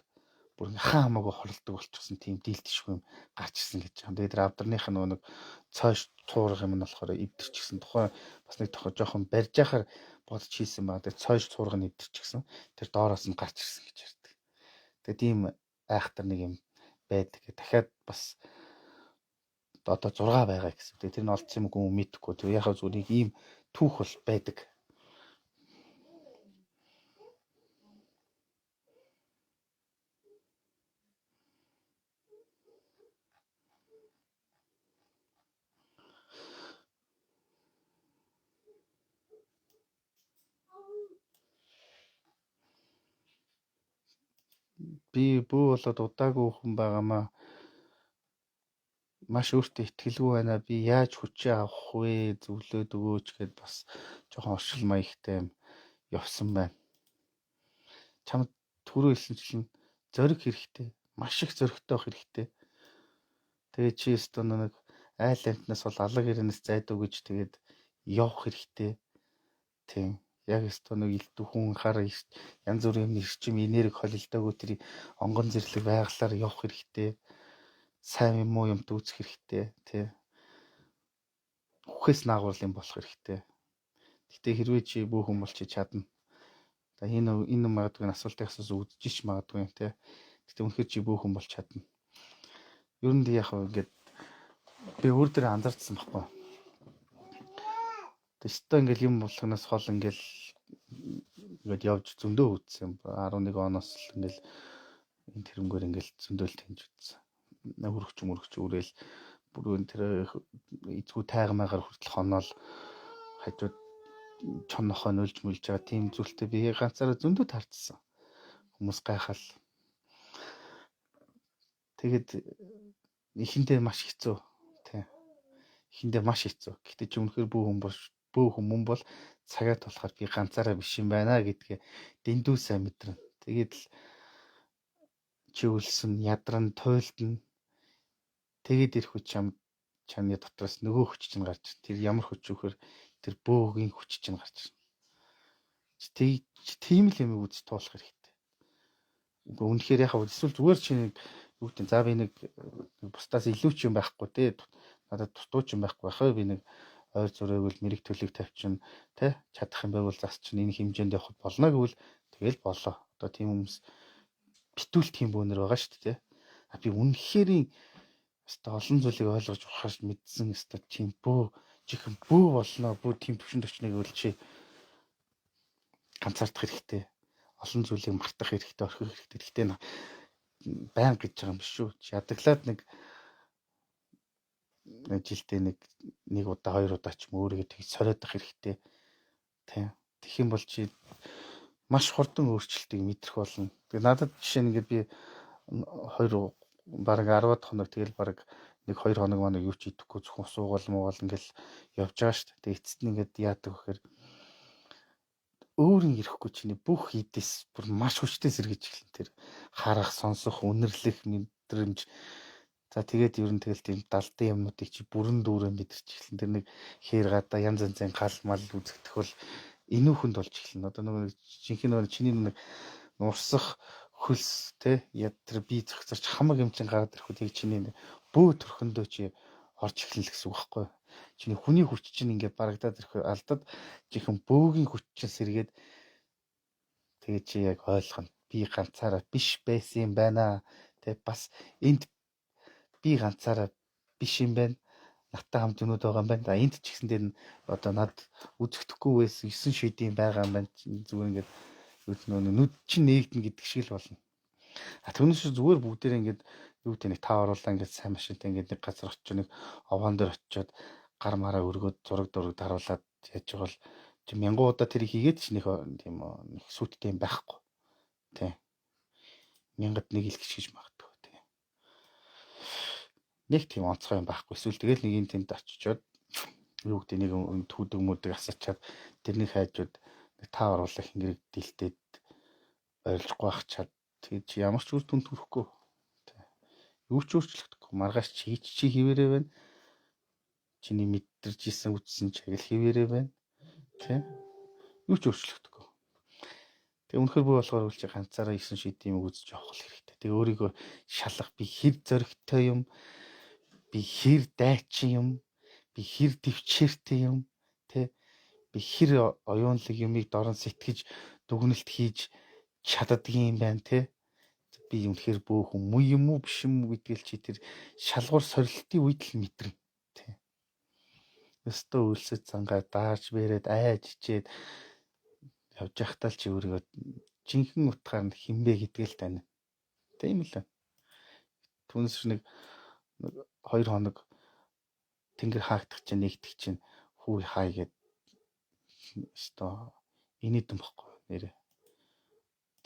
A: бүр хаан хамаагүй хорлдог болчихсон тийм дийлдэшгүй юм гарч ирсэн гэж байна. Тэгээд авдарных нь нөгөө нэг цойш цуурах юм нь болохоор эвдэрчихсэн. Тухайн бас нэг жоохон барьж яхаар бодож хийсэн баг. Тэгээд цойш цуурах нь эвдэрчихсэн. Тэр доороос нь гарч ирсэн гэж ярьдаг. Тэгээд тийм айхтар нэг юм байдаг. Дахиад бас одоо 6 байгаа гэсэн. Тэр нь олдсон юм уу мэдэхгүй. Тэг яхаа зүгээр нэг ийм түүх бол байдаг. Би бүү болоод удаагүй хүн байгаамаа маш өөртөө итгэлгүй байна. Би яаж хүчээ авах вэ? Зөвлөөд өгөөч гэд бас жоохон оршил маягтай юм явсан байна. Чамд түрүү хэлсэнчлэн зориг хэрэгтэй. Маш их зоригтой байх хэрэгтэй. Тэгээ чи өстөө нэг айл амтнаас бол алга ирээнээс зайдуу гэж тэгээд явах хэрэгтэй. Тийм. Яг өстөө нэг илтүүхэн хар янз бүрийн эрчим энерги холилдоогүй тэр онгон зэрлэг байгалаар явах хэрэгтэй. Сайн юм уу юмд үүсэх хэрэгтэй тий. Үхээс наагуул юм болох хэрэгтэй. Гэтэ хэрвээ чи бүүхэн бол чи чадна. За энэ магадгүй асуултын асууж үзэж магадгүй юм тий. Гэтэ үнэхээр чи бүүхэн бол чадна. Ер нь яг ингээд би өөр дээр анзаарсан байхгүй. Тэстэ ингээл юм болгоноос хол ингээл ингээд явж зөндөө үзсэн юм. 11 оноос л ингээл энэ тэрнгээр ингээл зөндөөлт хийж үзсэн. Хөрөгч үрээл бүр тэр эзгүй тайгамаагаар хүртэл хоноол хажууд чон нохоо нөлж мөлж байгаа тийм зүйлтэй би ганцаараа зөндөө таарчсан. Хүмүүс гайхал. Тэгээд ихэндээ маш хэцүү тий. Ихэндээ маш хэцүү. Гэхдээ чи үнэхээр бүү хүмүүс бол цагаат болохоор би ганцаараа биш юм байна гэдгээ дэндүү сайн мэдэрнэ. Тэгээд л чи үлсэн ядран туйлдна. Тэгээд ирэх хүч чамны дотроос нөгөө хүч чинь гарч ирнэ. Тэр ямар хүч вөхөр тэр бөөгийн хүч чинь гарч ирнэ. Тийм л юм үз туулах хэрэгтэй. Үнэхээр яхаа эсвэл зүгээр чи юу гэдэг за би нэг бусдаас илүү ч юм байхгүй те. Надад дутуу ч юм байхгүй байхаа би нэг ойр зургийг бол мэрэг төлөв тавьчихна те. Чадах юм байвал зас чинь энэ хэмжээнд явах болно гэвэл тэгэл болоо. Одоо тийм хүмүүс битүүл тийм бөөнөр байгаа шүү дээ те. А би үнэхэрийн өстой олон зүйлийг ойлгож ухаж мэдсэн өстой тийм чихэн бөө болно. Бөө тийм төвшөнд очныг үл чи ганцаардах хэрэгтэй. Олон зүйлийг мартах хэрэгтэй, орхих хэрэгтэй. Гэхдээ баян гэж байгаа юм биш шүү. Ядаглаад нэг жилдээ нэг удаа хоёр удаа ч юм өөрийгөө тэгж сориодох хэрэгтэй. Тийм. Тэгэх юм бол чи маш хурдан өөрчлөлтийг мэдрэх болно. Тэгээ надад жишээ нь ингээд би 2 бараг 10-аад хоног тэгэл бараг 1-2 хоног маань юу ч идэхгүй зөвхөн суугаал муугаал ингээл явж байгаа шүү дээ. Тэгээ эцэст нь ингээд яадаг вэхээр өөрийн ирэхгүй чиний бүх эдээс бүр маш хүчтэй сэргийж эхэлнэ тэр харах, сонсох, үнэрлэх мэдрэмж. За тэгээд ер нь тэгэл тийм далдын юмнуудыг чи бүрэн дүүрэн мэдэрч эхэлнэ. Тэр нэг хээр гадаа янз янзын гал мал үзэгдэх бол инүүхэнд болж эхэлнэ. Одоо нэг жинхэнэ нэг чиний нэг нурсах хөлс те тэр бие зөрчиж хамаг юм чин гараад ирэхгүй тэг чиний бөө төрхөндөө чи орж эхэлнэ гэсэн үг байхгүй. Чиний хүний хүч чинь ингээд барагдаад ирэх алдад жинхэнэ бөөгийн хүч чинь сэргээд тэгээ чи яг ойлгоно. Би ганцаараа биш байсан юм байна. Тэг бас энд би ганцаараа биш юм байна. Наттай хамт юмуд байгаа юм байна. Энд ч гэсэн дээр нь одоо над үзэгдэхгүй байсан 9 шидийн байгаа юм байна. Зүгээр ингээд нүд чинь нээгдэн гэдэг шиг л болно. Түүнээс зүгээр бүгдээрээ ингээд юу гэдэг нэг тав оруулаа ингээд сайн машинтай ингээд нэг газар очиж нэг овоон дээр очиод гар мараа өргөд зураг даруулаад яаж байгаа бол чи мянган удаа тэрийг хийгээд ч нэг тийм нэг сүттэй юм байхгүй. Тэ. Мянгад нэг л гэж магадгүй тэ. Нэг тийм онцгой юм байхгүй. Эсвэл тэгэл нэг юм тэнд очичоод юу гэдэг нэг түүдэг мөдөг асаачаад тэрний хайжууд нэг тав оруулах ингээд дэлтээд ойрлцохгүй ахчаад тэгээд чи ямар ч үр дүнд хүрэхгүй. Тэ. Юу ч өөрчлөгдөхгүй. Маргааш чи хിവэрээ байна. Чиний мэдэрч исэн үтсэн чаглал хിവэрээ байна. Тэ. Юу ч өөрчлөгдөхгүй. Тэгээ үнэхээр бүр болохоор үл чи ганцаараа 9 шидийн юм үзэж явах хэрэгтэй. Тэгээ өөрийгөө шалах би хэр зөрөгтэй юм. Би хэр дайчин юм. Би хэр төвчээртэй юм. Тэ. Би хэр оюунлаг юмыг дорон сэтгэж дүгнэлт хийж чаддгийн юм байна те. Би үнэхээр бөөхөн муу юм уу биш юм уу гэдгээл чи тэр шалгуур сорилтын үед л мэдрэн те. Өстөө үлсэд цангаа дааж бэрээд айж ичээд явж байхдаа л чи өөрийгөө жинхэнэ утгаар нь хинбэ гэдгээл тань. Тийм л байна. Түүнээс нэг 2 хоног тэнгэр хаагдах чинь нэгдэх чинь хүү хай гээд өстөө инээдэн бохгүй нэрэ.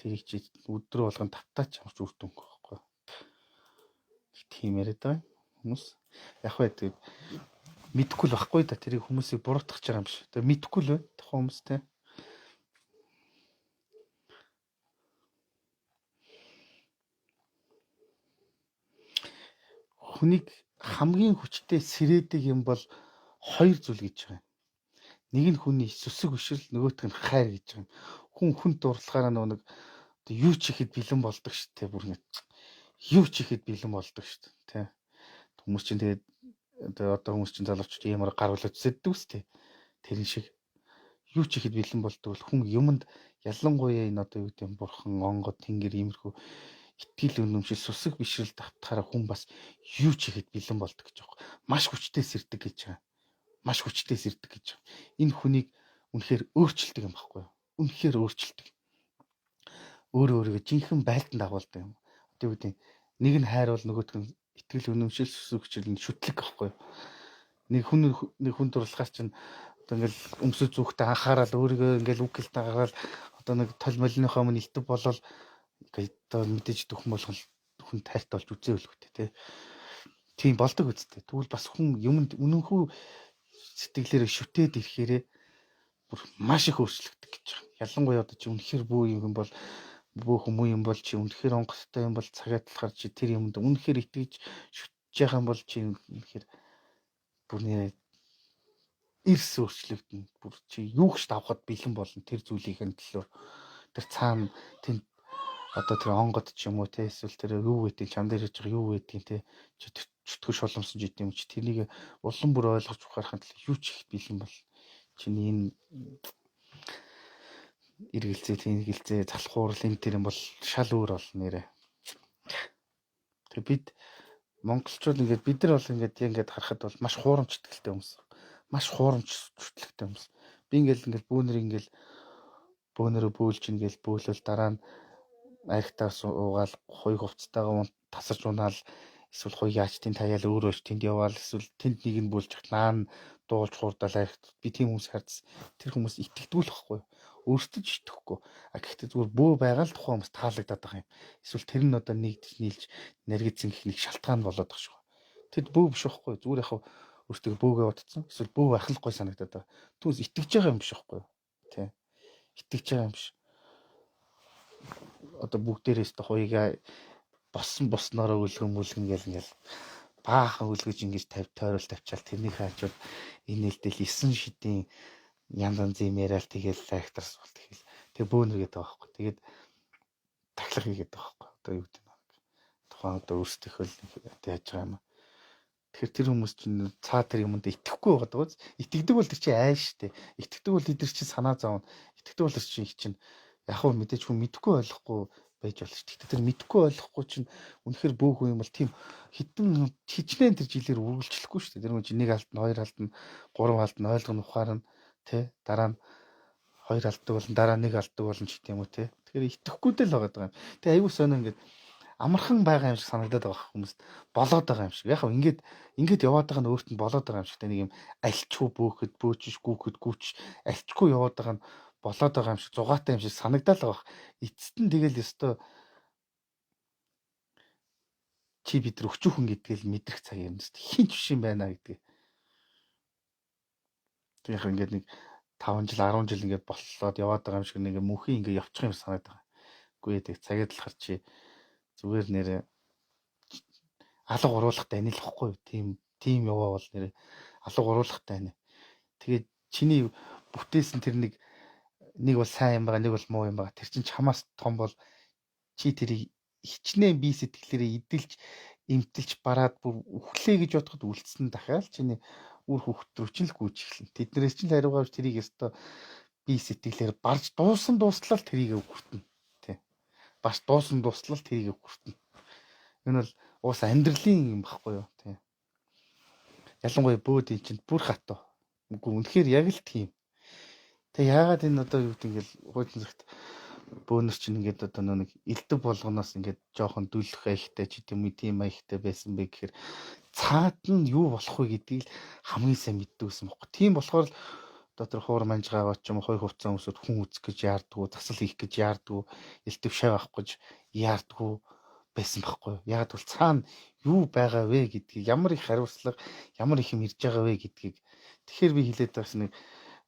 A: Тэрийг чи өдрөө болгон тавтаач амарч үрдэнгүй байхгүй. Тийм яриад байгаа хүмүүс. Яг бай тэгээд мэдхгүй л байхгүй да тэрийг хүмүүсийг буруутгах гэж байгаа юм шиг. Тэгээд мэдхгүй л бай тухайн хүмүүстэй. Хүнийг хамгийн хүчтэй сэрээдэг юм бол 2 зүйл гэж байгаа юм. Нэг нь хүний сүсэг бишрэл, нөгөөх нь хайр гэж байгаа юм. Хүн дурлагаараа нэг юу ч ихэд бэлэн болдог шүү дээ. Бүр ингэ юу ч ихэд бэлэн болдог шүү дээ. Тэ. Хүмүүс чинь тэгээд одоо хүмүүс чинь залуучууд ямар гар болоод зүсэддэг үстэй. Тэрэн шиг юу ч ихэд бэлэн болдог бол хүн юмд ялангуяа энэ одоо юу гэдэг юм бурхан, онгод, тэнгэр иймэрхүү итгэл үнэмшил сүсэг бишрэл давтахаараа хүн бас юу ч ихэд бэлэн болдог гэж байгаа. Маш хүчтэй сэрдэг гэж байгаа. Маш хүчтэй сэрдэг гэж байгаа. Энэ хүнийг үнэхээр өөрчилдөг юм баггүй юу? Үнэхээр өөрчилдөг. Өөрөөрөө жинхэнэ байлдан дагуулдаг юм. Одоо юу гэдэг нэг нь хайр бол нөгөөх нь итгэл үнэмшил сүсэг бишрэл шүтлэг байхгүй юу? Нэг хүн дурлахаар чинь одоо ингээл өмсөж зүгтээ анхаарал өөрийгөө ингээл үг хэлтэй гаргаад одоо нэг тол молныхоо өмнө илтэв болол ингээд одоо мэдээж дөхөн болгол хүн тайрт болж үзээ үлгүүтэй тий. Тийм болдог үсттэй. Тэгвэл бас хүн юмд үнэнхүү сэтгэлээрээ шүтээд ирэхээрээ бүр маш их өөрчлөгдөх гэж байна. Ялангуяа одоо чи үнэхээр бүү юм бол бөөхөн муу юм бол чи үнэхээр онгоцтой юм бол цагаат талахаар чи тэр юмд үнэхээр итгэж шүтж байгаа юм бол чи үнэхээр бүр нэ эрс өөрчлөгдөн. Бүр чи юу ч давхад бэлэн болно тэр зүйлийн төлөө. Тэр цаана тэнд одоо тэр онгод ч юм уу те эсвэл тэр юу гэдэг чам дээр хийж байгаа юу гэдгийг те чөтгөр шоломсон ч гэдэм чи тэрнийг улам бүр ойлгож ухаарахын тулд юу ч их бэлэн бол чиний энэ эргэлзээ тэнгэлзээ залхуурал энэ тэр юм бол шал өөр болно нэрэ. Тэг бид монголчууд ингээд бид нар бол ингээд харахад бол маш хуурамч итгэлтэй хүмүүс. Маш хуурамч зүтгэлтэй хүмүүс. Би ингээд бөөнөрөө бөөлж ингээл бөөлөл дараа нь архитаас уугаал хуй хувцастайгаа тасарч унаал эсвэл хуй яачтын таяал өөрөө тэнд яваал эсвэл тэнд нэг нь бөөлж хат наан дуулж хуурдаал архит би тийм хүмүүс хардсан. Тэр хүмүүс итгэдэггүй л байхгүй. өөртөө ч итгэхгүй. Гэхдээ зүгээр бөө байгаа л тухайн хүмүүс таалагдаад байгаа юм. Эсвэл тэр нь одоо нэгдэж нийлж наргицэн гэх нэг шалтгаан болоод байгаа шүү. Тэд бөө биш байхгүй. Зүгээр яг өөртөө бөөгээ бодсон. Эсвэл бөө байх л гой санагдаад байгаа. Түүнээс итгэж байгаа юм биш байхгүй. Тэ. Итгэж байгаа юм биш. Одоо бүгдээрээс тэ хоёгаа боснороо үлгэн ингээл баахан үлгэж ингэж тойрол тавьчаал тэрний хаачвал энэ нэлтэл 9 шидийн янз янзын яриад тэгэл лайктарс бол тэгэл бөөнөргээд байгаа байхгүй. Тэгээд тахлах хийгээд байгаа байхгүй. Одоо юу гэдэг нь тухайн одоо өөрсдийнхөө яаж байгаа юм. Тэгэхээр тэр хүмүүс чинь цаа тэр юмд итгэхгүй байгаа даа. Итгэдэг бол тэр чинь айш штэ. Итгэдэг бол эдгэр чинь санаа зовно. Итгэдэг бол тэр чинь их чинь яг хөө мэдээж хүн мэдэхгүй ойлгохгүй байж болно шүү дээ. Тэр мэдэхгүй ойлгохгүй чинь үнэхээр бөөхөн юм бол тийм хитэн хичнээн тэр жилээр үргэлжлэхгүй шүү дээ. Тэр хүн чинь нэг алдна, хоёр алдна, гурван алдна, ойлгоно ухаарна, тэ дараа нь хоёр алддаг болон дараа нэг алддаг болно ч гэдэм үү, тэ. Тэгэхээр итгэхгүйдээ л байгаа юм. Тэ аюу сонио ингээд амархан байгаа юм шиг санагдаад байгаа хүмүүст болоод байгаа юм шиг. Яг хөө ингээд яваад байгаа нь өөрт нь болоод байгаа юм шиг. Тэ нэг юм альчгүй бөөхөд, бөөчш, гүүхэд, гүүч альчгүй яваад байгаа нь болоод байгаа юм шиг, зугаатай юм шиг санагдаад байгаа. Эцэст нь тэгэл ёстой чи бид нар өчүүхэн гэдгээл мэдрэх цаг юм тест. Хин ч биш юм байна гэдгийг. Тэг яг ингээд нэг 5 жил 10 жил ингээд боллоод яваад байгаа юм шиг нэг мөнхийн ингээд явчих юм санагдаад байгаа. Үгүй ээ цагаад л хар чи зүгээр нэрэ алга уруулахтай анил واخгүй. Тийм яваа бол нэрэ алга уруулахтай ани. Тэгээд чиний бүтээсэн тэр нэг бол сайн юм байгаа, нэг бол муу юм байгаа. Тэр чинь чамаас том бол чи тэрийг хичнээн бие сэтгэлээрээ идэлж, эмтэлж бараад бүр үхлээ гэж бодоход үлдсэн дахиад чиний үр хөвгт рүү чинь л гүйж эхэлнэ. Тэднээс чинь хариугаар тэрийг өстой бие сэтгэлээр барж дуустлал тэрийг өгөртнө. Тий. Барж дуустлал тэрийг өгөртнө. Энэ бол уус амьдралын юм баггүй юу, тий. Ялангуяа бөөдийн чинь бүр хатуу. Үгүй үнэхээр яг л тийм. Тэг яагаад энэ одоо юу гэдэг ингээл хуучин зэрэгт бөөнөр чинь ингээд одоо нэг элдв болгоноос ингээд жоохон дүлэх аягтай ч гэдэм үү тийм аягтай байсан бэ гэхээр цаад нь юу болох вэ гэдгийг л хамгийн сайн мэддэг гэсэн бохоо. Тийм болохоор л одоо тэр хуур манжгаагаа ч юм уу хоёр хувцас өмсөд хүн үзэх гэж яардгүү, засал хийх гэж яардгүү, элдв шав авах гэж яардгүү байсан байхгүй. Яагаад бол цаана юу байгаа вэ гэдгийг, ямар их хариуцлага, ямар их юм ирж байгаа вэ гэдгийг тэгэхээр би хэлээд байгаас нэг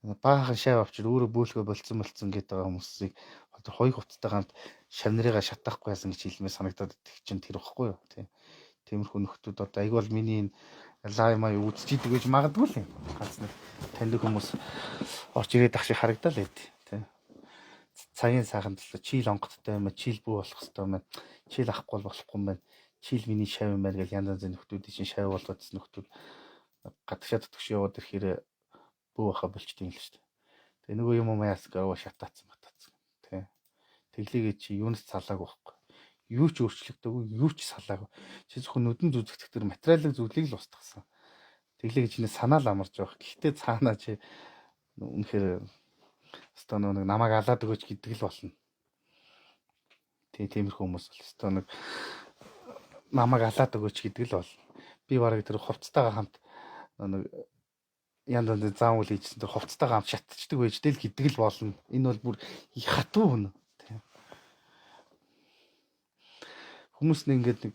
A: баахан шав авчир өөрөө бөөлгөө болцсон гэдэг байгаа хүмүүсийг одоо хоёр хувцастай гамт шавнарыгаа шатахгүй яасан гэж хэлмээр санагдаад идэх чинь тэр واخгүй юу. Тиймэрхүү нөхдүүд одоо айгүй бол миний лайв маа үзчихийдэг гэж магадгүй л юм. Ганц нэг таньдаг хүмүүс орж ирээд ах шиг харагдал байд. Тэ. Цагийн сайхан төлөө чийл онгоцтой юм, чийл бүү болох хэрэгтэй юм байна. Чийл авахгүй болохгүй юм байна. Чийл миний шав юм байна гэж янз янзын нөхдүүдийн чинь шав болгоодсэн нөхдүүд гадагшаад төгш яваад ирэхээр бүү баха болчтой юм л шүү дээ. Тэгээ нөгөө юм яас гава шатаацсан батаацсан. Тэ. Тэглээгээ чи юунаас салаагүй байхгүй. Юу ч өөрчлөгдөөгүй, юу ч салаагүй. Чи зөвхөн нүдэн зүзэгдэх тэр материалын зүйлийг л устгасан. Тэглээгээ чиний санаа л амарч байгаа. Гэхдээ цаанаа чи үнэхээр өстой нэг намайг алаад өгөөч гэдэг л болно. Тиймэрхүү хүмүүс бол өстой нэг намайг алаад өгөөч гэдэг л болно. Би бараг тэр хувцастайгаа хамт нэг янз янзын зам үйл хийжсэн тэр хувцастайгаа хамт шатчихдаг байжтэй л гэдэг л болно. Энэ бол бүр хатуу хүн. Хүмүүс нэг ингээд нэг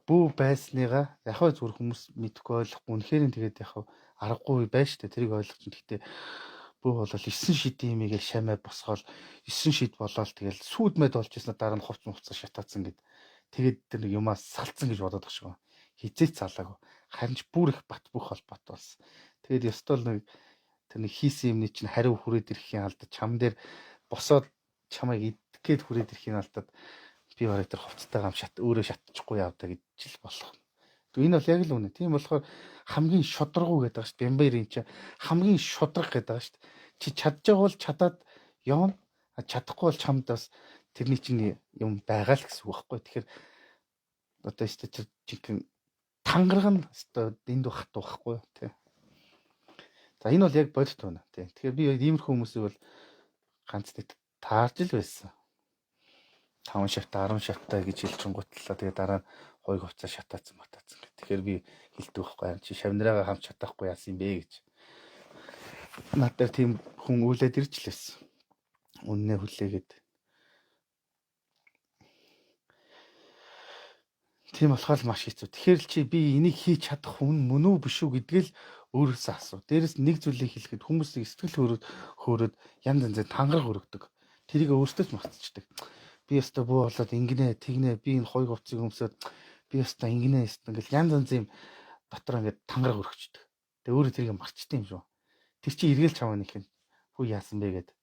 A: бүү байсныгаа яхаа зүгээр хүмүүс мэдхгүй ойлгохгүй үнэхээр тэгээд яхаа аргагүй байж штэ тэрийг ойлгож. Гэхдээ бүү бол 9 шидийн юмыг шамаа босгоол 9 шид болоод тэгэл сүйдмэд болж ирсэн дараа нь хувцас шатаацсан гэд. Тэгээд тэр нэг юмаа салцсан гэж бодоод багш гоо. Хизээч салаагүй. Харин ч бүр их бат бөх холбоот болсон. Тэгээд ёстой л нэг тэр нэг хийсэн юмны чинь хариу хүрээд ирэхин алдаад чам дээр босоод чамайг идэх гээд хүрээд ирэхин алдаад би бараг тэр хувцастайгаа өөрөө шатчихгүй явдаа гэж л болох. Энэ бол яг л үнэ. Тийм болохоор хамгийн шудрагуу гэдэг шүү дээ. Бямбайрын чи хамгийн шудраг гэдэг шүү дээ. Чи чадчих бол чадаад явна. Чадахгүй бол чамд бас тэрний чинь юм байгаа л гэсэн үг байхгүй. Тэгэхээр одоо шүү дээ чинь тангараг нь одоо энд бахт байхгүй тий. За энэ бол яг бодит байна тий. Тэгэхээр би иймэрхүү хүмүүсийг бол ганц нэг таарж л байсан. 5 шавтаа 10 шавтаа гэж хэлчихэнгуутлаа. Тэгээ дараа нь хоёр хувцас шатаацсан батаацсан гэх. Тэгэхээр би хэлдэг байхгүй. Чи шавнараагаа хамт шатахгүй яасан юм бэ гэж. Надад тийм хүн үйлээд ирж лээсэн. үннээ хүлээгээд. Тийм болохоор л маш хэцүү. Тэгэхээр л чи би энийг хийж чадах хүн мөн үү биш үү гэдгийг л өөрөөсөө асуу. Дээрээс нэг зүйлийг хэлэхэд хүмүүсийн сэтгэл хөөрөд янз янзын тангараг өргөдөг. Тэрийг өөртөө ч мартчихдаг. Би өстой буу болоод ингэнэ тэгнэ би энэ хой говцыг өмсөд би өстой ингэнэ өстой ингээл янз янзын дотор ингээд тангараг өргөчдөг. Тэгээ өөрөө тэрийг марчдсан юм шүү. Тэр чи эргээл чамаа нэг юм хүү яасан бэ гэдэг.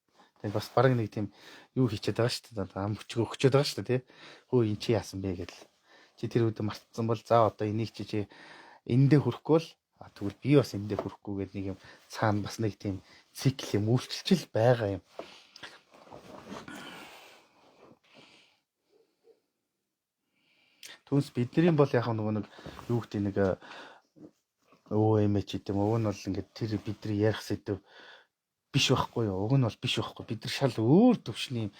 A: Тэгээ бас баг нэг тийм юу хийчихэд байгаа шүү дээ. Ам өчгөө өгчөөд байгаа шүү дээ, тий. Хөө эн чи яасан бэ гэдэл. Чи тэр үед мартсан бол за одоо энийг чи эндээ хүрэхгүй бол тэгвэл би бас эндээ хүрэхгүй гэдэг нэг юм цаана бас нэг тийм цикл юм үйлчлэл байгаа юм. Түүнээс бидний бол яг нөгөө нэг юу гэдэг нэг өөмэ ч гэдэм уг нь бол ингээд тэр бидний ярих сэдв биш байхгүй юу? Уг нь бол биш байхгүй. Бид нар шал өөр төвшний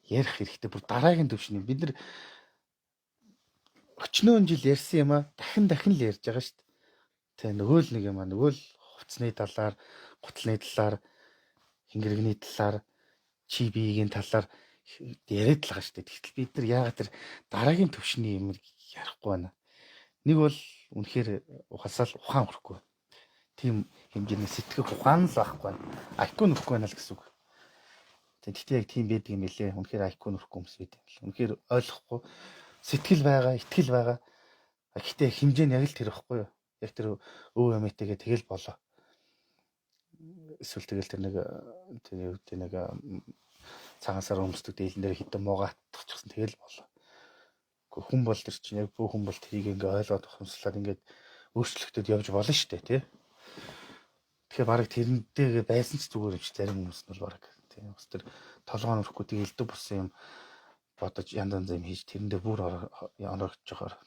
A: ярих хэрэгтэй. Бүр дараагийн төвшний. Бид нар 40 жил ярьсан юм а дахин л ярьж байгаа шүү дээ. Тэ нөгөө л нэг юм а нөгөө л хувцсны талаар, гутлын талаар, хингэрэгний талаар, чи биеийн талаар яриад л байгаа шүү дээ. Тэгтэл бид нар яагаад тэр дараагийн төвшний юм ярихгүй байна. Нэг бол үнэхээр ухасаал ухаан өрөхгүй. Тийм хэмжээний сэтгэх ухаан л байхгүй байна. IQ нөхгүй байна л гэсэн үг. Тэгтээ яг тийм байдаг юм билээ. Үнэхээр IQ нөхгүй хүмүүс байдаг юм л. Үнэхээр ойлгохгүй. Сэтгэл байгаа, итгэл байгаа. Гэхдээ хэмжээ нь яг л тэр ихгүй юу? Яг тэр өөмэтэйгээ тэгэл болоо. Эсвэл тэгэл тэр нэг цагаансаар өмсдөг дийлэн дээр хитэн муугаатчихсан тэгэл болоо. Хүн бол тэр чинь яг бүх хүн бол тэрийг ингээ ойлгоод ухамсарлаад ингээд өөрчлөлтөд явж болно шүү дээ, тий. Тэгэхээр баг тэрнтэйгээ байсан ч зүгээр юм чи зарим хүмүүс нь бол баг тийм бас тэр толгоо нөрөхгүй тийм элдв болсон юм бодож янз янз юм хийж тэрэндээ бүр оногдож байгаа.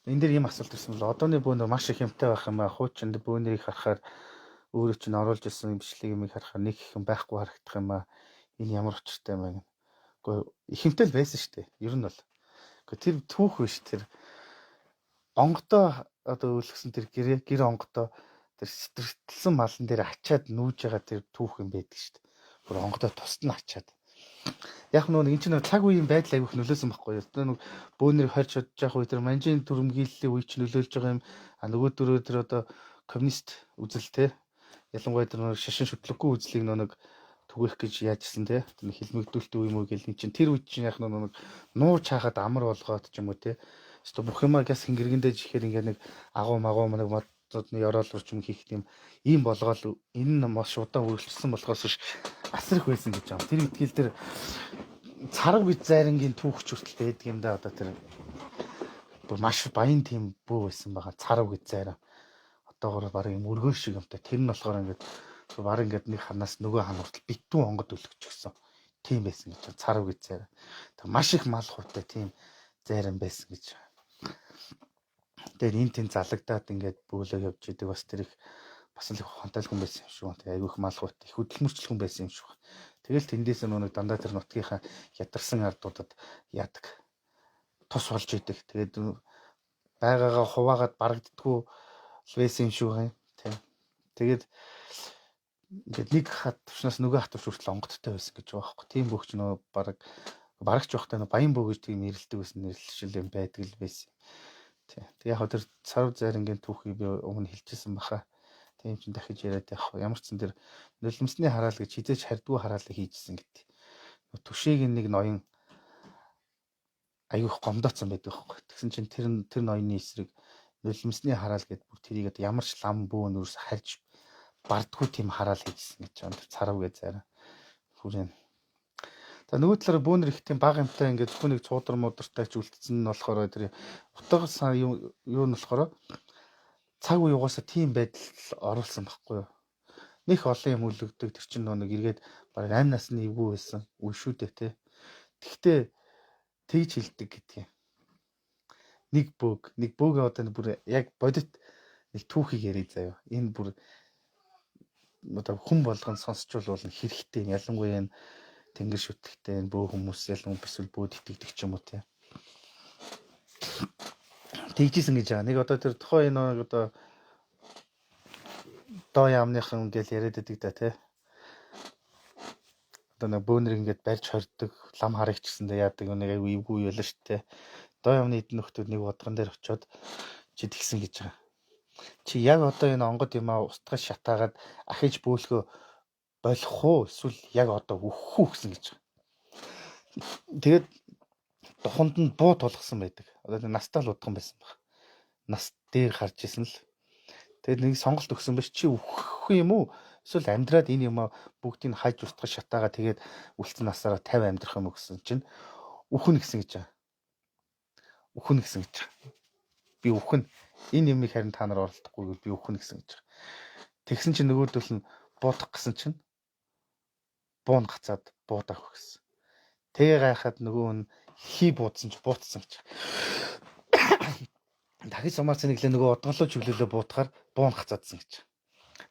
A: Энд дээр юм асуулт ирсэн бол одооны бөөнөр маш их юмтай байх юм а. Хуучинд бөөнөрийг харахаар өөрөө чинь оруулж ирсэн имжлэг юмыг харахаар нэг их юм байхгүй харагдах юм а. Энэ ямар учиртай юм бэ? Гэхдээ ихэнтэй л байсан шүү дээ. Ер нь бол. Гэхдээ тэр түүх биш тэр онгодоо одоо өлгсөн тэр гэр онгодоо тэр сэтэрсэн малан дээр ачаад нүүж байгаа тэр түүх юм байдаг шүү дээ. Бүр онгодоо тусад нь ачаад. Яг нөгөө энэ чинь цаг үеийн байдал айгүйх нөлөөсөн байхгүй юу? Тэр нэг бөөнөрийг хорж чадж явах үе тэр манжийн төрөмгийллийн үе чинь нөлөөлж байгаа юм. А нөгөө дөрөв тэр одоо коммунист үзэл те. Ялангуяа тэр нэг шашин шүтлэггүй үзлийг нэг түгээх гэж яажсэн те. Тэр хилмигдүүлэлт үе юм уу гэл чинь тэр үед чинь яг нэг нууж хаахад амар болгоод ч юм уу те. Өөртөө бүх юмаа газ хингэргэндээ жихээр ингээ нэг агуу нэг модны ёроол урч юм хийх юм ийм болгоол энэ маш удаан үргэлжлсэн болохоос ш асар их байсан гэж байна. Тэр итгэл тэр царав гэж зайрангийн түүхч хүртэл байдаг юм да одоо тэр маш баян тийм бөө байсан байгаа царав гэж зайраа. Одоогоор баг юм өргөн шиг юмтай тэр нь болохоор ингээд баг ингээд нэг ханаас нөгөө хан хүртэл битүү онгод өлгөчихсөн. Тийм байсан гэж байна. Царав гэж зайраа. Тэг маш их мал хувтай тийм зайран байсан гэж. Тэр энэ тийм залагдаад ингээд бөөлөө явж идэг бас тэр их бас л их хонтойл хүн байсан юм шүү. Тэг айгүйх мал хувт их хөдөлмөрчлөх хүн байсан юм шүү. Тэгэл тэндээс нэг дандаа тэр нутгийнхаа ядарсан ардуудад яадаг. Тус болж идэг. Тэгээд байгаагаа хуваагаад барагддггүй байсан юм шүү. Тэг. Тэгээд ингээд нэг хат төвчнээс нөгөө хат төвч хүртэл онгодтой байсан гэж байгаа байхгүй. Тийм бөгч нөгөө барагч байхдаа баян бөгөөж тийм нэрлдэг байсан нэрлэлшил юм байдаг л байсан. Тэг яг тэр царв зайрангийн түүхийг би өмнө хэлчихсэн баха. Тийм ч дахиж яриад явах. Ямар ч зэн тэр нулимсны хараал гэж хизээч хардгүй хараалыг хийжсэн гэдэг. Түшээг нэг ноён аюух гомдооцсон байдаг байхгүй. Тэгсэн чинь тэр ноёны эсрэг нулимсны хараал гэдэг бүр тэрийг ямар ч лам бөөн өрс харж бардгүй тийм хараал хийжсэн гэж байна. Тэр царав гэж зайраа. Хүрээ. За нөгөө талаараа бөөнөр их тийм бага юмтай ингээд түүнийг цуудар мудартай ч үлдсэн нь болохоор тэр утгаас юу нь болохоор цаг үе угаасаа тийм байдал оруулсан байхгүй юу. Них олон юм үлгдэг тэр чинь нэг эргээд баг 8 насны эвгүй байсан үе шүү дээ те. Тэгтээ тэгж хилдэг гэдгийг. Нэг бөөг одоо бүр яг бодит нэг түүхийг ярий заяа. Энэ бүр одоо хүн болгон сонсчвол болно хэрэгтэй. Ялангуяа энэ тэнгэр шүтгэхтэй энэ бөө хүмүүс ялангуяа эсвэл бөөд итгэдэг ч юм уу те. Тэгжсэн гэж байгаа. Нэг одоо тэр тухайн энэ одоо доо яамныхан ингээл яриад байдаг да тий. Одоо нэг бөөнөр ингээд барьж хордог лам харыг ч гэсэндээ яадаг нэг аюу эвгүй байлаа шүү дээ. Доо яамны эдэн нөхдүүд нэг бодгон дээр очиод чи тэгсэн гэж байгаа. Чи яг одоо энэ онгод юмаа устгаж шатаагаад ахиж бөөлгөө болох уу эсвэл яг одоо өөхөх үү гэсэн гэж байгаа. Тэгээд духанд нь буу тулгсан байдаг. Одоо настаа л удхан байсан баг. Нас дээр харж исэн л. Тэгээд нэг сонголт өгсөн биш чи өөхөх юм уу? Эсвэл амьдраад энэ юмаа бүгдийг нь хайж устгаж шатаагаа тэгээд үлдсэн насаараа 50 амьдрах юм уу гэсэн чинь үхэн гэсэн гэж байгаа. Үхэн гэсэн гэж байгаа. Би үхэн энэ юмыг харин та нар оролдохгүйгээр би үхэн гэсэн гэж байгаа. Тэгсэн чинь нөгөөдөл нь буудах гэсэн чинь буун гацаад буудаах гэсэн. Тэгээ гайхаад нөгөө нь хий буудсан ч буутсан гэж. Дахиж сумаар цэниглээ нөгөө одголоо чиглэлөө буутахаар буун гацаадсан гэж.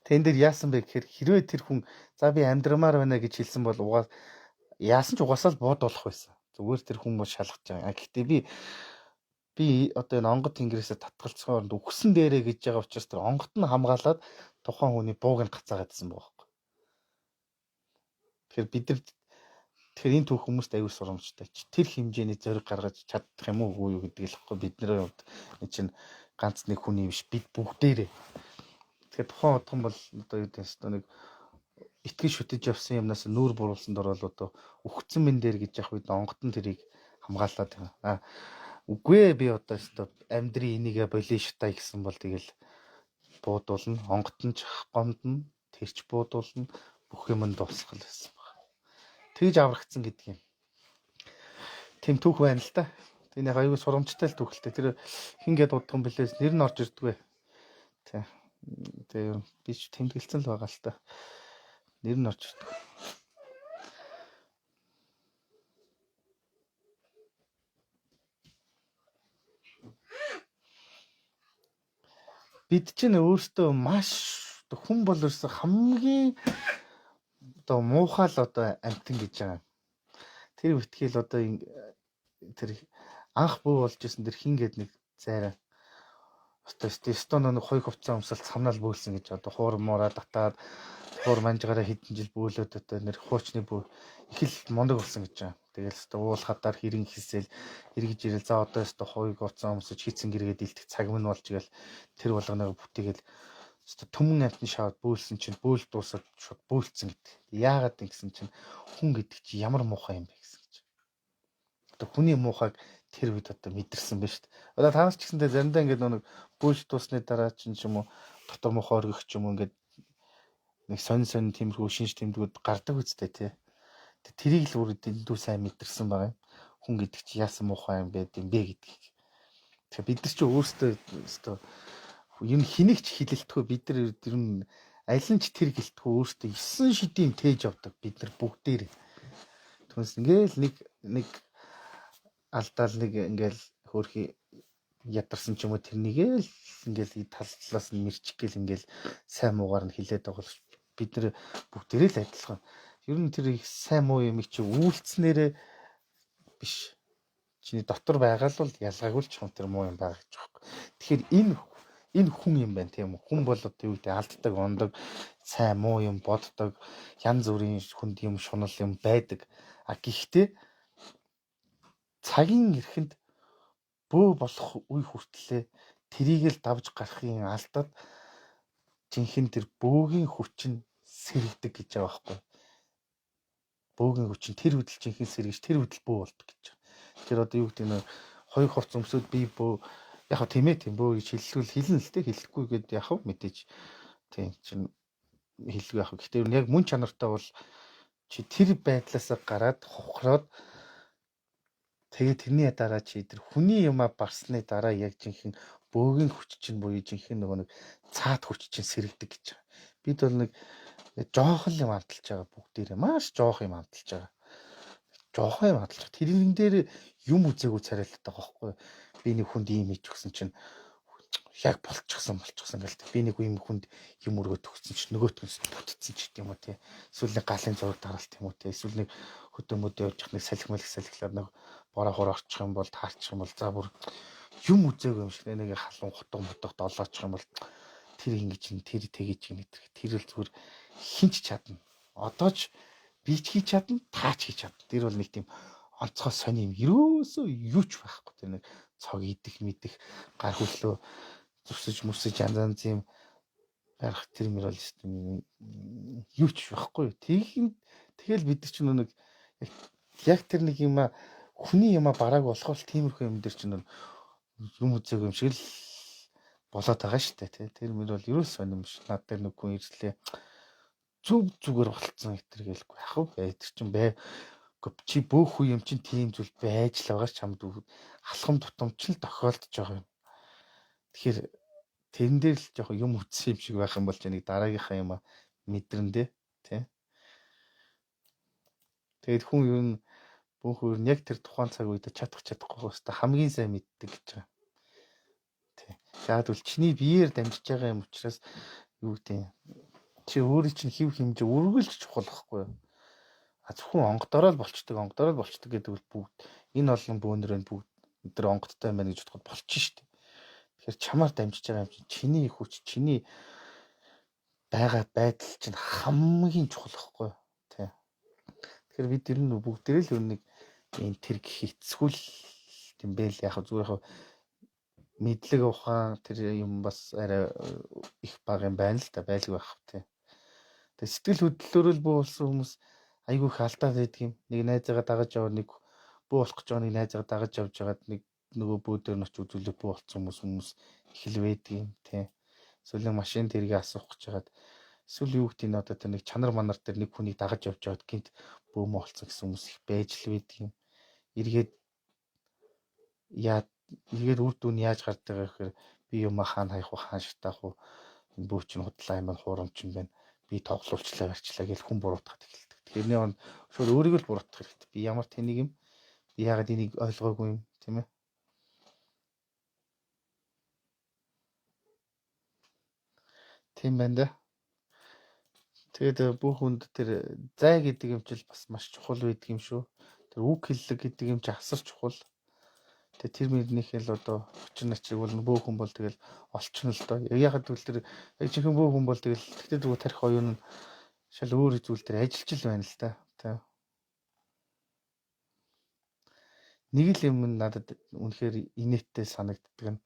A: Тэн дээр яасан бэ гэхээр хэрвээ тэр хүн за би амьдрамаар байна гэж хэлсэн бол угаас яасан ч угаасаа л бууд болох байсан. Зүгээр тэр хүмүүс шалгаж байгаа. Гэхдээ би одоо энэ онгод тэнгэрээсээ татгалцахаар үхсэн дээрээ гэж байгаа учраас тэр онгот нь хамгаалаад тухайн хүний бууг нь гацаагаадсан байхгүй. Тэгэхээр бид нар тэгэхээр энэ түүх хүмүүст аюул сурамжтай. Тэр хэмжээний зориг гаргаж чадах юм уу юу гэдэг л хэвгүй бидний хувьд чинь ганц нэг хүний биш бид бүгдээрээ. Тэгэхээр тухайн утган бол одоо юу гэдэг нь нэг итгэж шүтэж явсан юмнаас нүүр буруулсанд орол одоо үхсэн мэн дээр гэж явах үед онгот нь тэрийг хамгаалаад байна. Үгүй ээ би одоо амьдрын энийгээ болио шатай гэсэн бол тэгэл буудуулна. Онгот нь гомдно, тэрч буудуулна, бүх юм нь дуусгал байсан баг. Тэгж аврагдсан гэдэг юм. Тэм түүх байна л да. Тэр яг аюул сурамжтай л түүхэлтэй. Тэр хингээд удах юм бэлээс нэр нь орж ирдгүй. Тэгээ би ч тэмдэглэсэн л байгаа л та. Нэр нь орж ирдэг. Бид чинь өөртөө маш хүн бол ерөөсө хамгийн одоо муухай л одоо амтан гэж байгаа. Тэр үтгэл одоо тэр анх бүү болж исэн тэр хингээд нэг зайраа стон нэг хой хувцас өмсөлт самнал бөөлсөн гэж одоо хуур муураа татаад хуур манжгараа хэдэн жил бөөлөөд одоо нэр хуучны бүү их л мундаг болсон гэж байгаа. Тэгэл уул хадаар хэрэн хийсэл эргэж ирэл за одоо хойг уцаа өмсөж хийцэн гэргээд илтэх цаг мань болж гээл тэр болгоныг бүтээгээл төмөн амтны шавд бөөлсөн чинь бөөл дуусаад шууд бөөлцсөн гэдэг. Яагаад гэсэн чинь хүн гэдэг чи ямар муухай юм бэ гэсэн гэж. Одоо хүний муухайг тэр үед одоо мэдэрсэн ба шүү дээ. Одоо танаас ч гэсэндээ заримдаа ингээд нэг бөөлж дуусны дараа чинь ч юм уу дотор мохоо өргөх ч юм уу ингээд нэг сонь тиймэрхүү шинж тэмдгүүд гардаг үстэй тий. Тэрийг л бүр дэндүү сайн мэдэрсэн байгаа юм. Хүн гэдэг чи яасан муухай юм бэ гэдгийг. Тэгэхээр бид нар ч өөрсдөө юм хинэгч хилэлтгөө бид нар ер нь аль нь ч тэр гэлтгөө өөрсдөө 9 шидийн тээж авдаг бид нар бүгдээр. Түүнээс ингээл нэг алдаал нэг ингээл хөөрхий ядарсан ч юм уу тэрнийгээ л ингээл талаас нь мэрчих гээл ингээл сайн муугаар нь хилээд байгаа л бид нар бүгдээрээ л адилхан. Ер нь тэр их сайн муу юм чи үйлцснээрээ биш. Чиний дотор байгаа л бол ялгаагүй л ч юм тэр муу юм байгаа гэж байна. Тэгэхээр энэ хүн юм байна тийм үү? Хүн бол одоо юу гэдэг алддаг, ондог, сайн муу юм боддог, янз бүрийн хүнд юм шунал юм байдаг. Гэхдээ цагийн эрхэнд бөө болох үе хүртлээ тэрийг л давж гарахын алдад жинхэнэ тэр бөөгийн хүч нь сэрэгдэг гэж байгаа байхгүй. Бөөгийн хүч нь тэр хөдөл жинхэнэ сэргэж тэр хөдөл бөө болдог гэж. Тэр одоо юу гэдэг нь хоёр хувц өмсөд би бөө яг хөө тийм бөө гэж хэллүүл хэлнэ л дээ хэлэхгүй гэдэг яг хөө мэдээж тийм чинь хэлгүй яг. Гэхдээ яг мөн чанартай бол чи тэр байдлаас гараад хохроод тэгээ тэрний дараа чи тэр хүний юмаа барсны дараа яг жинхэнэ бөөгийн хүч чинь буюу жинхэнэ нөгөө нэг цаад хүч чинь сэрэгдэг гэж байгаа. Бид бол нэг жоохон юм амталж байгаа бүгдээрээ маш жоохон юм амталж байгаа. Жоохон юм амталж. Тэрэн дээр юм үзээгүй царайлаад байгаа байхгүй. Би нэг хүнд ийм хийж өгсөн чинь яг болчихсон гээл. Би нэг юм хүнд юм өргөд өгсөн чинь нөгөөтгөөс бүтцсэн ч гэдэм үү те. Эсвэл нэг галын зураг даралт юм уу те. Эсвэл нэг хөдөөмөдөө явж нэг салхилаад нэг бороо орчих юм бол таарчих юм бол за бүр юм үзээгүй юм шиг нэг халуун хотго мотогт олоочих юм бол тэр ингэж ин тэр тэгэж ин гэдэг. Тэр л зүгээр хинч чадна. Одоо ч би ч хийж чадна, та ч хийж чадна. Тэр бол нэг тийм онцгой сони юм. Ерөөсөө юу ч байхгүй. Тэр нэг цог идэх мэдэх гар хөлөө зүсэж мүсэж янз юм барах тэр мөр бол юу ч байхгүй. Тэгэл бид нар ч нэг яг тэр нэг юм хүний юм барааг болохоор тиймэрхүү юм дээр чинь юм үзээгүй юм шиг л болоод байгаа шүү дээ. Тэр мөр бол ерөөс сонирм биш. Над дээр нэг хүн ирлээ. Зүгээр болцсон гэтэр гэлгүй. Ах уу бай тэр чинь бай. Чи бөөх үе юм чинь тийм зүйл байж л байгаа ч хамд алхам тутамч л тохиолдож байгаа юм. Тэгэхээр тэрэн дээр л жоохон юм үтсэн юм шиг байх юм бол ч нэг дараагийнхаа юм мэдрэндээ тий. Тэгээд хүн юу н бөөх үе нь яг тэр тухайн цаг үед чадахгүй хэвээр хамгийн сайн мэддэг гэж байгаа. Тий. Яг бол чиний биеэр дамжиж байгаа юм учраас юу гэдэг чи өөрийн чинь хэв хэмжээ үргэлж чухал байхгүй юу? Зөвхөн онгодороо л болчдөг гэдэг бол бүгд энэ олон бөөнөрөө бүгд өдөр онгодтой юм байна гэж бодоход болчих шүү дээ. Тэгэхээр чамаар дамжиж байгаа юм чинь чиний хүч, чиний байгаа байдал чинь хамгийн чухал байхгүй юу? Тий. Тэгэхээр бид ер нь бүгдээрээ л нэг энэ тэр хэцгүүл юм байл яг зүгээр мэдлэг ухаан тэр юм бас арай их бага юм байна л да байлгүй байх тий. Тэгээ сэтгэл хөдлөлөөр л буу болсон хүмүүс айгүй их алдаад байдаг юм. Нэг найзаагаа дагаж яваа нэг буу болох гэж байгаа нэг найзаагаа дагаж явж байгаад нэг нөгөө бөөдөр нь очиж үзүүлэх буу болсон хүмүүс их л байдаг юм тий. Эсвэл машин тэргээ асуух гэж байгаад эсвэл юу гэдэг нь одоо тэр нэг чанар манар дээр нэг хүнийг дагаж явж байгаад гинт бөөмө болсон гэсэн хүмүүс их байж л байдаг юм. Эргээд үр дүн яаж гардаг вэ гэхээр би юм хаана хаях вэ хаан шатаах уу энэ бөө чинь худлаа юм байна хуурамч юм байна би тоглуулчлаа барьчлаа гэж хүн буруутгах эхэлдэг. Тэгэхээр нэг шууд өөрийгөө л буруутгах хэрэгтэй. Би ямар тэнийг юм би яагаад энийг ойлгоогүй юм тийм ээ. Тийм байна да. Тэгээд бүх хүнд тэр зай гэдэг юм чил бас маш чухал байдаг юм шүү. Тэр үг хэллэг гэдэг юм чи асар чухал. Тэгээ тэр мөрнийхээ л одоо өчн начиг бол бөө хүн бол тэгэл олчин л доо. Ягаад гэвэл тэр яг чихэн бөө хүн бол тэгэл тэгтээ дгүү тарих оюун нь шал өөр зүйл дээр ажиллаж л байна л да. Тэ. Нэг л юм надад үнэхээр инээдтэй санагддаг нь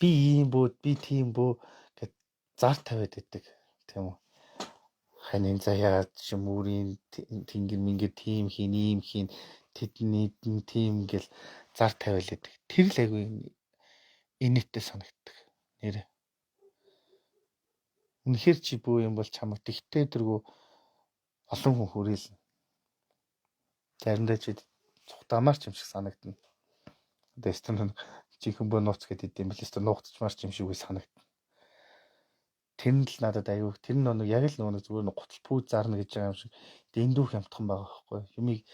A: би ийм бөө би тийм бөө гэд зар тавиад байдаг тийм үү. Хань заяа чимүүрийн тэнгэр мингэр тийм хийн ийм хийн тэдний тийм гэл зар тавиал байдаг. Тэр л айгүй инээдтэй санагддаг. Нэрэ. Үнэхээр чи бөө юм бол чамд тэгтээ дэргүү олон хүн хүрээлнэ. Заримдаа чи цухтаамаар ч юм шиг санагдана. Одоо стан чихэн бөө нууц гэдэг юм бэл стан нуугдчмаар ч юм шиг үе санагдана. Тэр нь л надад аюу тэр нь нэг яг л нэг зүгээр нэг гутал пүү зарна гэж байгаа юм шиг дэндүү хямдхан байгаа байхгүй. Юмыг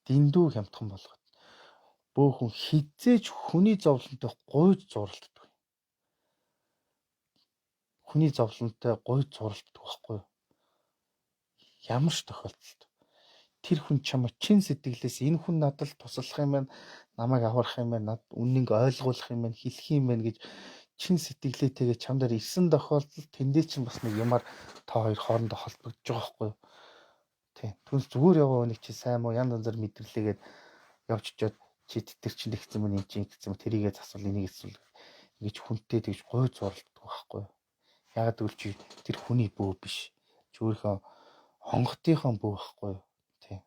A: дэндүү хямдхан болгоод бөөхөн хизээж хүний зовлонтой гуйж зуралддаг. Хүний зовлонтой гуйж зуралддаг байхгүй. Ямар ч тохиолдолд тэр хүн чамд чин сэтгэлээс энэ хүн надад туслах юм байна, намайг аврах юм байна, над үннийг ойлгуулах юм байна, хэлэх юм байна гэж чин сэтгэлээтэйгээ чамдаар ирсэн тохиолдолд тэндээ чинь бас нэг юмар та хоёр хоорондоо холбогдож байгаа байхгүй юу? Тийм. Түнс зүгээр яваа нэг чи сайн мó янз янзаар мэдрэлээгээд явчихчод чи тэр чинь ихсэн мөн энэ чинь гэсэн мө тэрийгээ засвал энийг эсвэл ингэж хүнтэй тэгж гойж зуралддаг байхгүй юу? Ягаад гэвэл чи тэр хүний бөө биш. Чи өөрийнхөө хонготынхон бөө байхгүй юу? Тийм.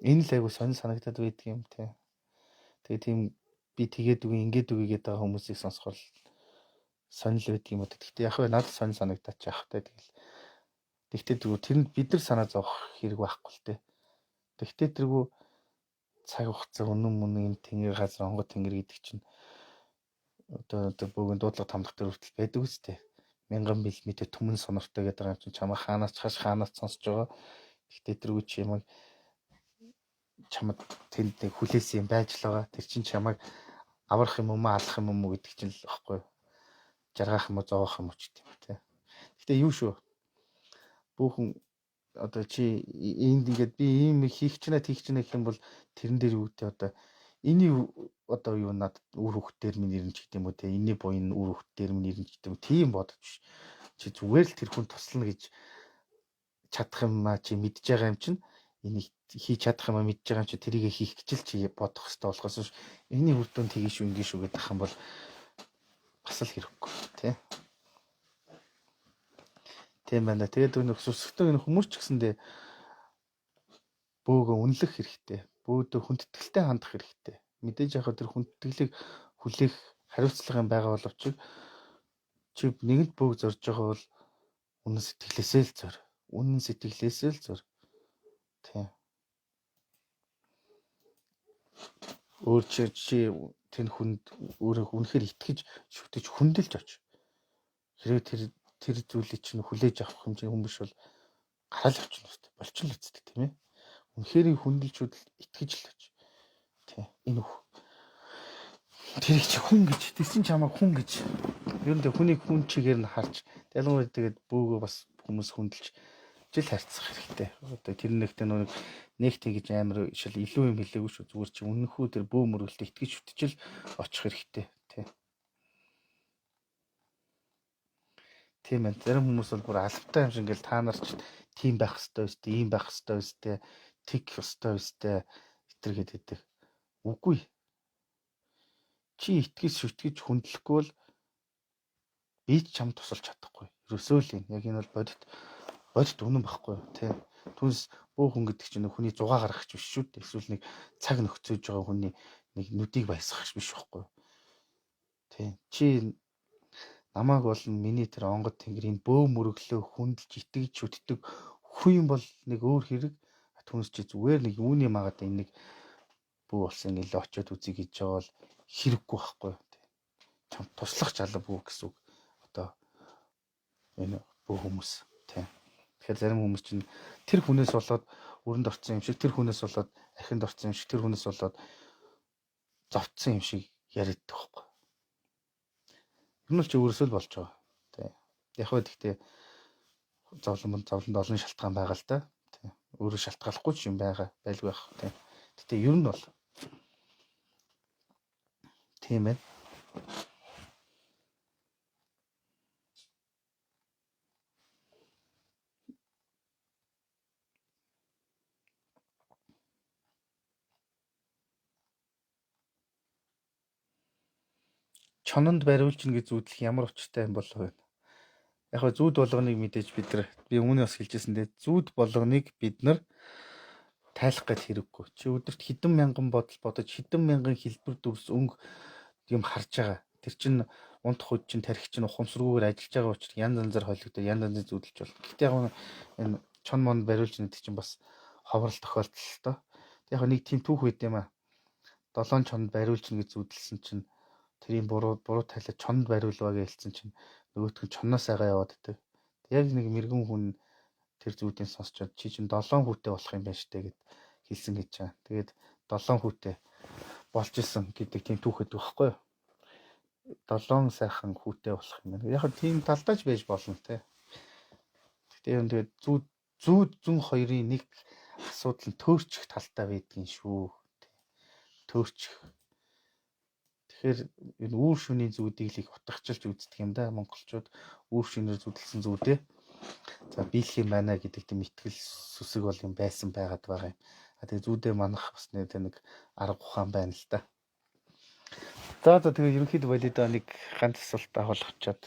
A: Энэ л айгу сонир санагдаад байдаг юм тийм. Тэгээ тийм би тэгээд үгүй ингээд үгүй гэдэг хүмүүсийг сонсохоор сонир байдаг юм уу. Гэхдээ яг надад сонир санагдаад ч яах вэ тэгэл. Тэгтээ тэрэнд бид нар санаа зовох хэрэг байхгүй л дээ. Тэгтээ тэргүй цаг хугацаа үнэн тэнгэр газар онгод тэнгэр гэдэг чинь одоо бөөгийн дуудлага тамдах төр хүртэл байдаг үстэй. 1000 мм түмэн сонортой гэдэг юм чинь чамаа хаанаас хаш хаанаас сонсож байгаа. Тэгтээ тэргүй чи юм чамд тэнд нэг хүлээсэн юм байж л байгаа. Тэр чинь чамайг аврах юм уу алах юм уу гэдэг чинь л баггүй. Жаргах юм уу зоох юм уу ч тийм тий. Гэтэ юу шүү. Бүхэн одоо чи энд ингээд би ийм хийх чинэ гэх юм бол тэрэн дээр юу гэдэг одоо энийг одоо юу надад үр хөвгтээр минь ирнэ ч гэдэг юм уу те энэний буйн үр хөвгтээр минь ирнэ гэдэг юм тийм бодож чи зүгээр л тэр хүн туслана гэж чадах юм а чи мэдж байгаа юм чинь энийг хийж чадах юм а мэдж байгаа юм чи тэрийг хийх гэж л чи бодох хэрэгтэй болохоос энэний үр дүн тгий шүү ингэ шүү гэдэг ах юм бол бас л хэрэггүй тий. Тийм байна. Тэгээд өнөх сүсгтэй энэ хүмүүс ч гэсэндээ бөөгөө үнэлэх хэрэгтэй. Бөөдөө хүндэтгэлтэй хандах хэрэгтэй. Мэдээж яг тэр хүндэтгэлийг хүлээх хариуцлага юм байгаа боловч чи нэгэнт бөөг зорж байгаа бол үнэн сэтгэлээсээ л зор. Үнэн сэтгэлээсээ л зор. Тийм. Өөр чи тэр хүнд өөрөө үнэхээр итгэж шүтэж хүндэлж оч. Хэрвээ тэр зүйлийг чинь хүлээж авах хэмжээний хүмүүс бол гарал авчихна үстэй. Болчихно л үстэй тийм ээ. Үнэхээр хүндэлжүүд итгэж л оч. Тийм. Энэ тэрийг чи хүн гэж тэгсэн чамайг хүн гэж ер нь хүнийг хүн чигээр нь харж ялангуяа тэгээд бөөгөө бас хүмүүс хүндэлж жил харьцах хэрэгтэй. Одоо тэр нэгтээ нэг тэгж амар ишэл илүү юм хэлээгүй шүү. Зүгээр чи үнэнхүү тэр бөө мөрөлтөд итгэж шүтжил очих хэрэгтэй. Тийм ээ. Зарим хүмүүс бол бүр албатай юм шиг ингээл та нар ч тийм байх ёстой өстэй, ийм байх ёстой өстэй, тэг ёстой өстэй итэр гэдэг. Үгүй. Чи итгэж шүтгэж хүндлэхгүй бол би ч чамд тусалж чадахгүй. Ерөөсөө л юм. Яг энэ бол бодит үнэн байхгүй тий. Түнс бөө хүн гэдэг чинь хүний зугаа гаргахч биш шүү дээ. Эсвэл нэг цаг нөхцөөж байгаа хүний нэг нүдийг баясгахч биш байхгүй. Тий. Чи намайг болон миний тэр онгод тэнгэрийн бөө мөрөглөө хүндэлж итгэж шүтдэг хүн юм бол нэг өөр хэрэг. Түнс чи зүгээр нэг үүний магаад энэ нэг бөө болсон ингээл очиод үзье гэж байгаа бол хэрэггүй байхгүй. Чам туслах жалаа бүү гэсэн үг. Одоо энэ бөө хүмүүс тий. Тэгэхээр зарим хүмүүс чинь тэр хүнээс болоод өрөнд орсон юм шиг, тэр хүнээс болоод ахинд орсон юм шиг, тэр хүнээс болоод зовцсон юм шиг яриад байгаа байхгүй. Энэ л ч өөрөөсөө л болж байгаа. Тий. Яг хөө гэхдээ зовлонд олон шалтгаан байгаа л да. Тий. Өөрөө шалтгааллахгүй ч юм байгаа байлгүй байх. Тий. Гэтэ ер нь бол тийм ээ. Чононд бариулж гин гэж зүүдлэх ямар учиртай юм болов вэ? Яг хөө зүүд болгоныг мэдээж би өмнө бас хэлжсэндээ зүүд болгоныг бид нар тайлах гэж хэрэггүй. Чи өдөрт хэдэн мянган бодож хэдэн мянган хэлбэр дүрс өнгө юм харж байгаа. Тэр чинь унт худ чинь тарих чинь ухамсаргүйгээр ажиллаж байгаа учраас янз янзаар холигдоо янз янзын зүүдэлж болно. Гэхдээ яг энэ чон монд бариулж гэдэг чинь бас ховрол тохиолдол л доо. Яг нэг тийм түүх байд юм аа. 7 чонд бариулж гэж зүүдэлсэн чинь тэрийн буруу тайлаа чонд бариулваа гэж хэлсэн чинь нөгөөтг нь чонноос айгаа яваад идэв. Яг нэг мэрэгэн хүн тэр зүүдийн сонсчод чи чинь 7 хүүтэй болох юм байна штэ гэд хэлсэн гэж байгаа. Тэгээд 7 хүүтэй болж исэн гэдэг тийм түүхэд байхгүй юу? 7 сайхан хүүтэй болох юм байна. Яг тийм талдаж байж болно те. Тэгээд зүүд зүүн хоёрын нэг асуудал нь төөрчих талтай байдгийн шүү. Төөрчих. Тэгэхээр энэ үүр шүний зүүдийг л их утгачлж үздэг юм да монголчууд. Үүр шүнээр зүүдэлсэн зүүдээ. За биелэх юм байна гэдэг тийм итгэл сүсэг бол юм байсан байгаад байгаа юм. Тэгээ зүүдээ манах бас нэг арга ухаан байна л да. За тэгээ ерөнхийдөө валидаа нэг ганц асуулт авахчаад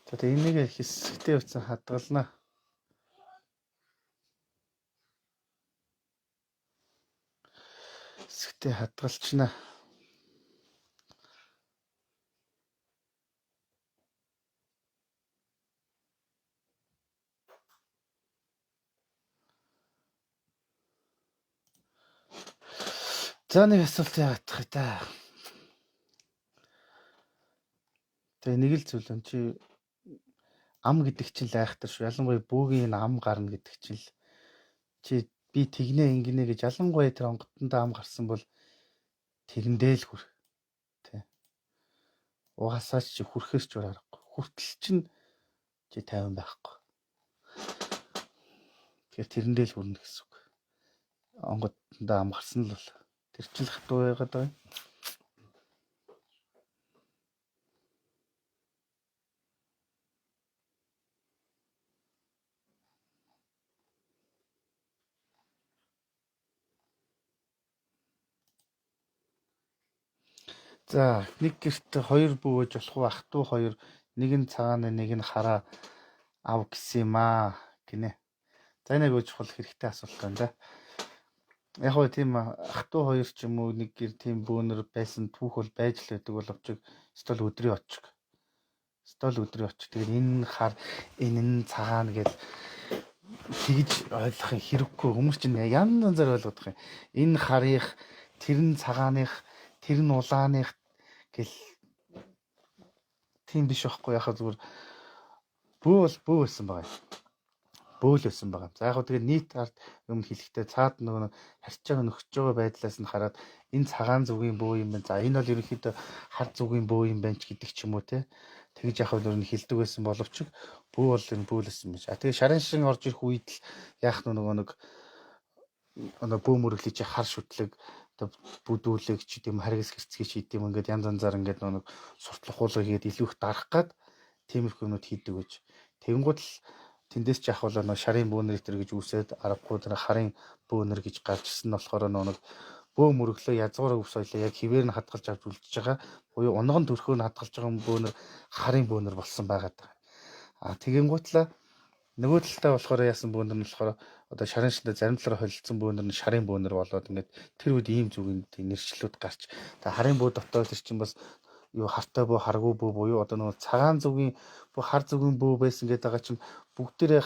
A: тэгээ энийг хэсэгтээ утсан хадгалнаа. Хэсэгтээ хадгалчихнаа. За нэг асуулт яагаадах та. Тэгээ нэг л зүйл нь чи ам гэдэг чинь айхтар шүү. Ялангуяа бөөгийн ам гарна гэдэг чинь чи би тэгнэ ингэнэ гэж ялангуяа тэр онгодондоо ам гарсан бол тэрэндээ л хүр. Тэ. Угаасаа чи хүрхээс ч аргагүй. Хүртэл чинь чи 50 байхгүй. Тэгэхээр тэрэндээ л хүрнэ гэсэн үг. Онгодондоо амгарсан л бол тэр чинь хатуу байгаад байгаа. За нэг гэрт 2 бүү ээж болох уу? Ах トゥ 2 нэг нь цагаана нэг нь хараа ав гэсэн юм аа гинэ. За энэ агуу чухал хэрэгтэй асуулт байна да. Яг гоо тийм ах トゥ 2 ч юм уу нэг гэр тийм бөөнөр байсан түүх бол байж л байдаг боловч стол өдрийн очиг. Тэгээд энэ хар энэ нь цагаана гэж тэгж ойлгохын хэрэггүй. Хүмүүс чинь янз янзаар ойлгох юм. Энэ харих, тэр нь цагааных, тэр нь улааных гэл тийм биш байхгүй. Яг зүгээр бөө байсан байгаа. Бөөл байсан байгаа. За яг тэгээд нийт ард юм хэлэхдээ цаад нөгөө харьж байгаа нөхөж байгаа байдлаас нь хараад энэ цагаан зүгийн бөө юм байна. За энэ бол ерөнхийдөө хар зүгийн бөө юм байна ч гэдэг ч юм уу те. Тэгж яг л өрн хэлдэг байсан боловч бөө бол энэ бөөлсөн байж. Тэгээ шарын шин орж ирэх үед л яах нөгөө бөө мөрөглөж хар шүтлэг бүдүүлэг ч гэдэм харгас гэрцгий ч гэдэм ингээд янз янзаар ингээд нөгөө суртлах хуулга хийгээд илүү их дарах гад тиймэрхүү юмуд хийдэг гэж. Тэгэнгүүт л тэндээс ч ахвал шарын бөөнөр итэр гэж үсээд аргагүй тэр харын бөөнөр гэж гарч ирсэн нь болохоор нөгөө бөө мөрөглөө язгуураа өвс ойлоо яг хിവэр нь хадгалж авч үлдчихэж байгаа. Буюу унган төрхөө нь хадгалж байгаа бөөнөр харын бөөнөр болсон байгаад байгаа. Тэгэнгүүтлээ нөгөө талдаа болохоор яасан бөөнөр нь болохоор одоо шарын шиндэ зарим талаараа холилдсон бөөнөр нь шарын бөөнөр болоод ингээд тэр үед ийм зүгийн нэршлүүд гарч. Тэгээ харын бөө дотоод тэр чинь бас юу хартай бөө харгүй бөө буюу одоо нөгөө цагаан зүгийн бөө хар зүгийн бөө байсан гэдэг байгаа чинь бүгдээрээ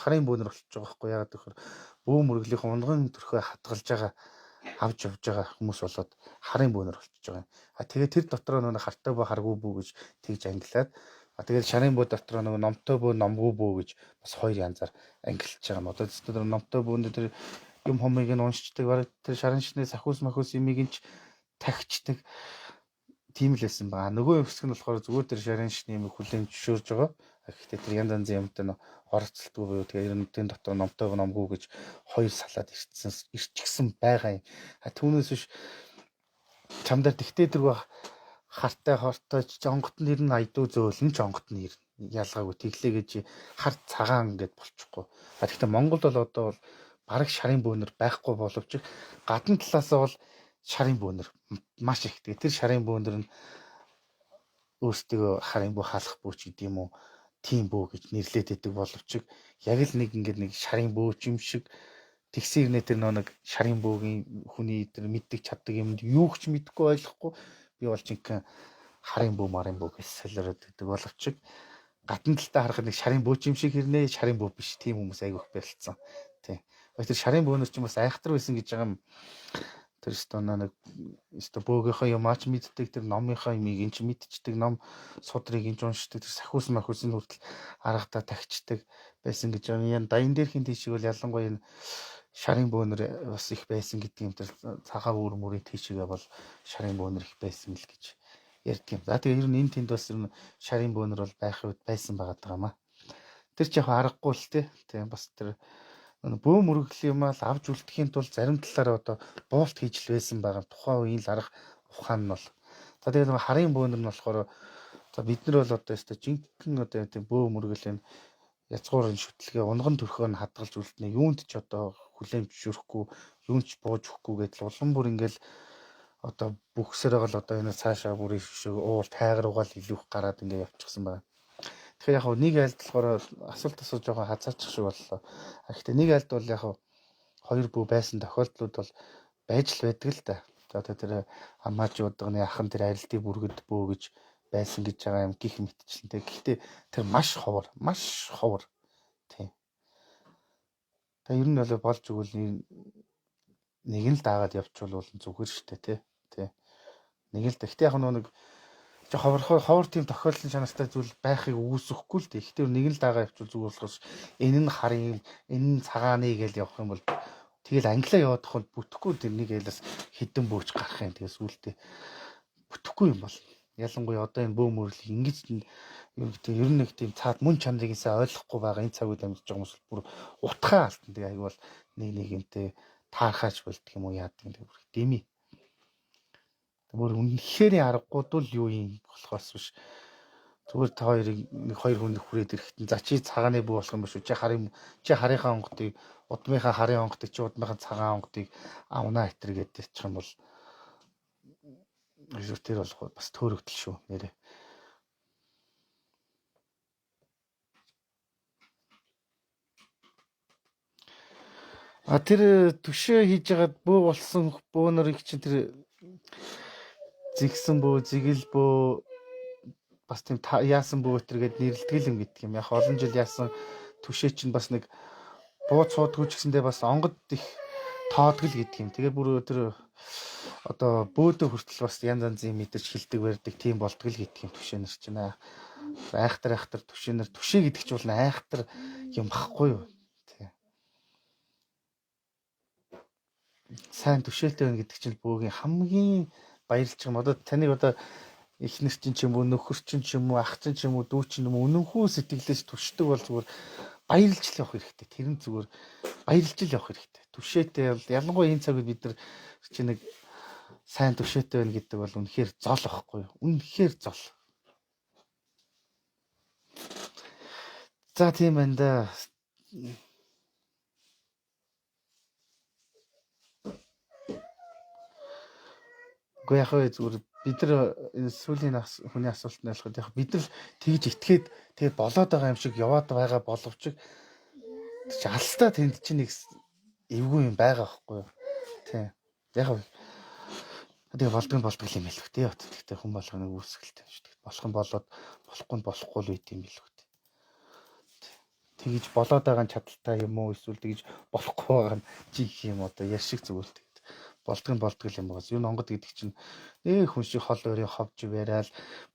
A: харын бөөнөр болчихж байгаа байхгүй яагаад гэхээр бөө мөрөглөх унган төрхөө хадгалж байгаа авч явж байгаа хүмүүс болоод харын бөөнөр болчихж байгаа. Тэгээ тэр дотроо нөгөө хартай бөө харгүй бөө гэж тэгж ангилаад тэгээд шарын бөө дотроо нөгөө номтой бөө номгүй бөө гэж бас хоёр янзаар ангилж байгаа юм. Одоо зөвхөн номтой бөөнд тэр юм хомыг нь уншчдаг бараг тэр шарын шинэ сахиус махус имийг нь тагчдаг тийм л байсан ба. Нөгөө хэсэг нь болохоор зүгээр тэр шарын шинэ имийг хүлээн зөвшөөрж байгаа. Гэхдээ тэр янз янзын юмтай нөө оролцолтгүй буюу тэгээ ерөнхийдөө дотор номтой номгүй гэж хоёр салаад ирчихсэн байгаа юм. Түүнээс биш чамдаа тэгтээ дэргүй хартай хортой жонгот нэр нь айдуу зөөлн жонгот нэр ялгаагүй тэглээ гэж хар цагаан гэдээ болчихгүй. Гэхдээ Монголд бол одоо бол бараг шарын бөөнөр байхгүй боловч гадна талаасаа бол шарын бөөнөр маш их. Тэр шарын бөөнөр нь өөрсдөө харын бөө хаалх бөө ч гэдэм үү тийм бөө гэж нэрлээд байдаг боловч яг л нэг ингээд нэг шарын бөө юм шиг тэгсэн ирнэ тэр нэг шарын бөөгийн хүний тэр мэддэг чаддаг юмд юу ч мэдгүй ойлгохгүй би бол чинхэн харын бөө марын бөө гэж солиороод байдаг боловч гадна талдаа харахад нэг шарын бөө юм шиг хэрнээ шарын бөө биш тийм хүмүүс айгүйх барилцсан тий. Тэр шарын бөөнөр ч юм бас айхтар байсан гэж байгаа юм. Тэр стоноо нэг бөөгийнхөө юм аач мэддэг тэр номынхаа юмыг эн чи мэдчихдэг ном судрыг эн ч уншдаг тэр сахиус махиусны хүртэл аргадаа тагчдаг байсан гэж байгаа юм. Даян дээрхийн тийшиг бол ялангуяа энэ шарын бөөнөр бас их байсан гэдэг юм. Тэр цагаан үүр мөрийн тийшигээ бол шарын бөөнөр их байсан л гэж ярьдаг юм. За тэгээ ер нь энэ тэнд бас ер нь шарын бөөнөр бол байх үед байсан байгаа юм аа. Тэр ч яг аргагүй л тий бас тэр бөө мөрөглөх юм аа авч үлдэхийн тулд зарим талаараа одоо буулт хийж л байсан байгаа. Тухайн үеийн л арга ухаан нь бол. За тэгээд харын бөөнөр нь болохоор за бид нар бол одоо өстой жинхэнэ одоо тийм бөө мөрөглөлийн язгуурын шүтлгээ унган төрхөө нь хадгалж үлднэ. Юунд ч одоо хүлээмж зөвшөөрөхгүй, юунд ч бууж өгөхгүй гэдэл улам бүр ингээл одоо бүхсэрэг л одоо энэ цаашаа бүр их шиг уул тайгаруугаал илүү их гараад ингээ явчихсан байна. Тэгэхээр яг нэг айлд болохоор асуулт асууж байгаа хазаачих шиг боллоо. Гэхдээ нэг айлд бол яг хоёр бүү байсан тохиолдлууд бол байж л байдаг л да. За тэр амаачуудганы ахын тэр арилтын бүргэд бөө гэж байсан гэж байгаа юм гих мэтчлэн. Гэхдээ тэр маш ховор тийм. Тэгээ ер нь бол болж өгвөл нэг нь л даагаад явчихвал зүгээр шүү дээ тий. Нэг л гэхдээ яг нэг ховор тийм тохиолдлын чанартай зүйл байхыг үүсэхгүй л дээ. Гэхдээ нэг л дагаа явуул зүгээр болохоос энэ нь харын энэ нь цагааны гэж явах юм бол тэгэл англиа яваадах бол бүтэхгүй тэр нэг ялаас хідэн бөөч гарах юм. Тэгээс үлдээ бүтэхгүй юм бол Ялангуяа одоо энэ бөө мөрлөг ингэж юу гэдэг ер нь нэг тийм цаад мөн чанарыг сайн ойлгохгүй байгаа энэ цаг үед амьдарч байгаа хүмүүс бүр утгаа алтан. Тэгээ аяг бол нэг нэгэнтэй таархаж болдг юм уу яадаг юм бүр дими. Бүр үнэхээр аргагүй л юу юм болохоос биш. Зүгээр та хоёрыг нэг хоёр хүн хүрээд ирэхэд за чи цагааны бүү болох юм биш үү? Чи харийнхаа онгодыг удмынхаа харын онгодыг чи удмынхаа цагаан онгодыг авнаа хэтэр гэдэг ч юм бол тэр бол бас төөрөгдөл шүү нэрээ. Тэр түшээ хийж хагаад бөө болсон бөө нарыг чинь тэр зигсэн бөө, зигэл бөө бас тийм яасан бөө өтер гэд нэрлдэг юм гэдэг юм. Яг олон жил яасан түшээ чинь бас нэг бууц суудгүй ч гэсэндээ бас онгод их тоодгол гэдэг юм. Тэгээ бүр тэр одоо бөөдөө хүртэл бас янз янзын мэдэрч хилдэг барьдаг тийм болдгол гэдэг юм түшээ нар чинь. Айхтар түшээ нар түшээ гэдэг чинь бол айхтар юм багхгүй юу? Сайн түшээлтэй байна гэдэг чинь бөөгийн хамгийн баярлж байгаа юм. Одоо таныг одоо эхнэр чинь ч юм уу, нөхөр чинь ч юм уу, ах чинь ч юм уу, дүү чинь юм уу, үнэнхүү сэтгэлээс түшдэг бол зүгээр баярлж л явах хэрэгтэй. Тэр нь зүгээр баярлж л явах хэрэгтэй. Түшээтэй бол ялангуяа энэ цаг үед бид нар чи нэг сайн түшээтэй байна гэдэг бол үнэхээр зол байхгүй юу? Үнэхээр зол. За тийм байна да. Гэхдээ яг зүгээр бид нар сүүлийн хүний асуултанд ялахад яг бид нар тэгж итгээд тэгээд болоод байгаа юм шиг яваад байгаа боловч чи алстаа тэнд чинь нэг эвгүй юм байгаа байхгүй юу? Тийм. Яг тэгээ болдгоо юм билүү те. Тэгтээ хүн болгоны үүсгэлтэй шүү дээ. Болох юм болоод болохгүй нь болохгүй л үйт юм билүү те. Тэгж болоод байгаа нь чадaltaй юм уу эсвэл тэгж болохгүй байгаа нь чи юм одоо яр шиг зүгээр те. Болдгоо юм байгаас. Юу онгод гэдэг чинь нэг хүн шиг хол өрөө ховж барайл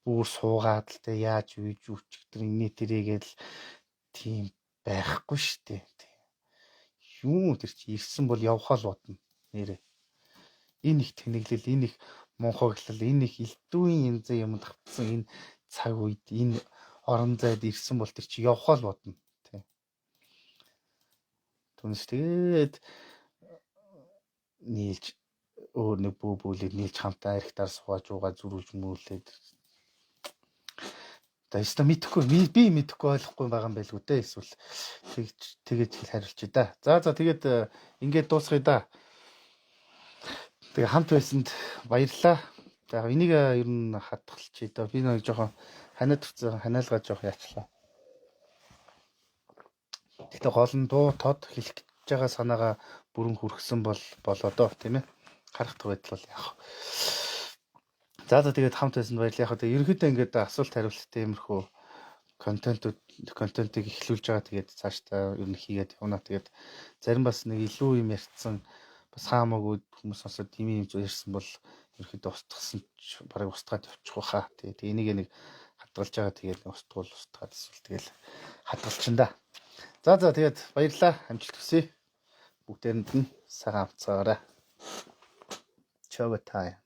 A: бүр суугаад л те яаж үйж үчигдэр инээ тэрийгээл тийм байхгүй штэ. Юу тэр чи ирсэн бол явхаа л бодно нэрээ. Энэ их тэнэглэл, энэ их мунхаглал, энэ их элдвийн янз юм давтсан энэ цаг үед энэ орон зайд ирсэн бол тэр чи явхаа л бодно тий. Түнс тэгээд нийлж өөр нэг бүүлээд нийлж хамтаа архитаар сууж уугаа зүрүүлж мүүлээд тэстэ мэдхгүй би мэдхгүй ойлгохгүй байгаа юм байлгүй дээ эсвэл тэгээд хариулчих да. За тэгээд ингээд дуусгая да. Тэгээ хамт байсанд баярлалаа. За энийг ер нь хатгалчих доо. Би нэг жоохон ханиалгаа жоох яачлаа. Тэгтээ гол нь дуу тод хэлэх гэж байгаа санаагаа бүрэн хүргэсэн болоо доо тийм ээ. Харах байдал бол яах. За тэгээд хамт байсанд баярлалаа. Яг тэгээд ерөнхийдөө ингээд асуулт хариулт тиймэрхүү контентыг эхлүүлж байгаа. Тэгээд цаашдаа ер нь хийгээд явна. Тэгээд зарим бас нэг илүү юм ярьсан бас хаамаагүй хүмүүс сонсоод тийм юм ярьсан бол ерөөхдөө устгасан барыг устгаад явчих واخа. Тэгээд энийг нэг хадгалж байгаа. Тэгээд устгаад эсвэл тэгэл хадгалчин да. За тэгээд баярлалаа. Амжилт хүсье. Бүгдээрэнд нь сайхан амцгаарай. Чао тай.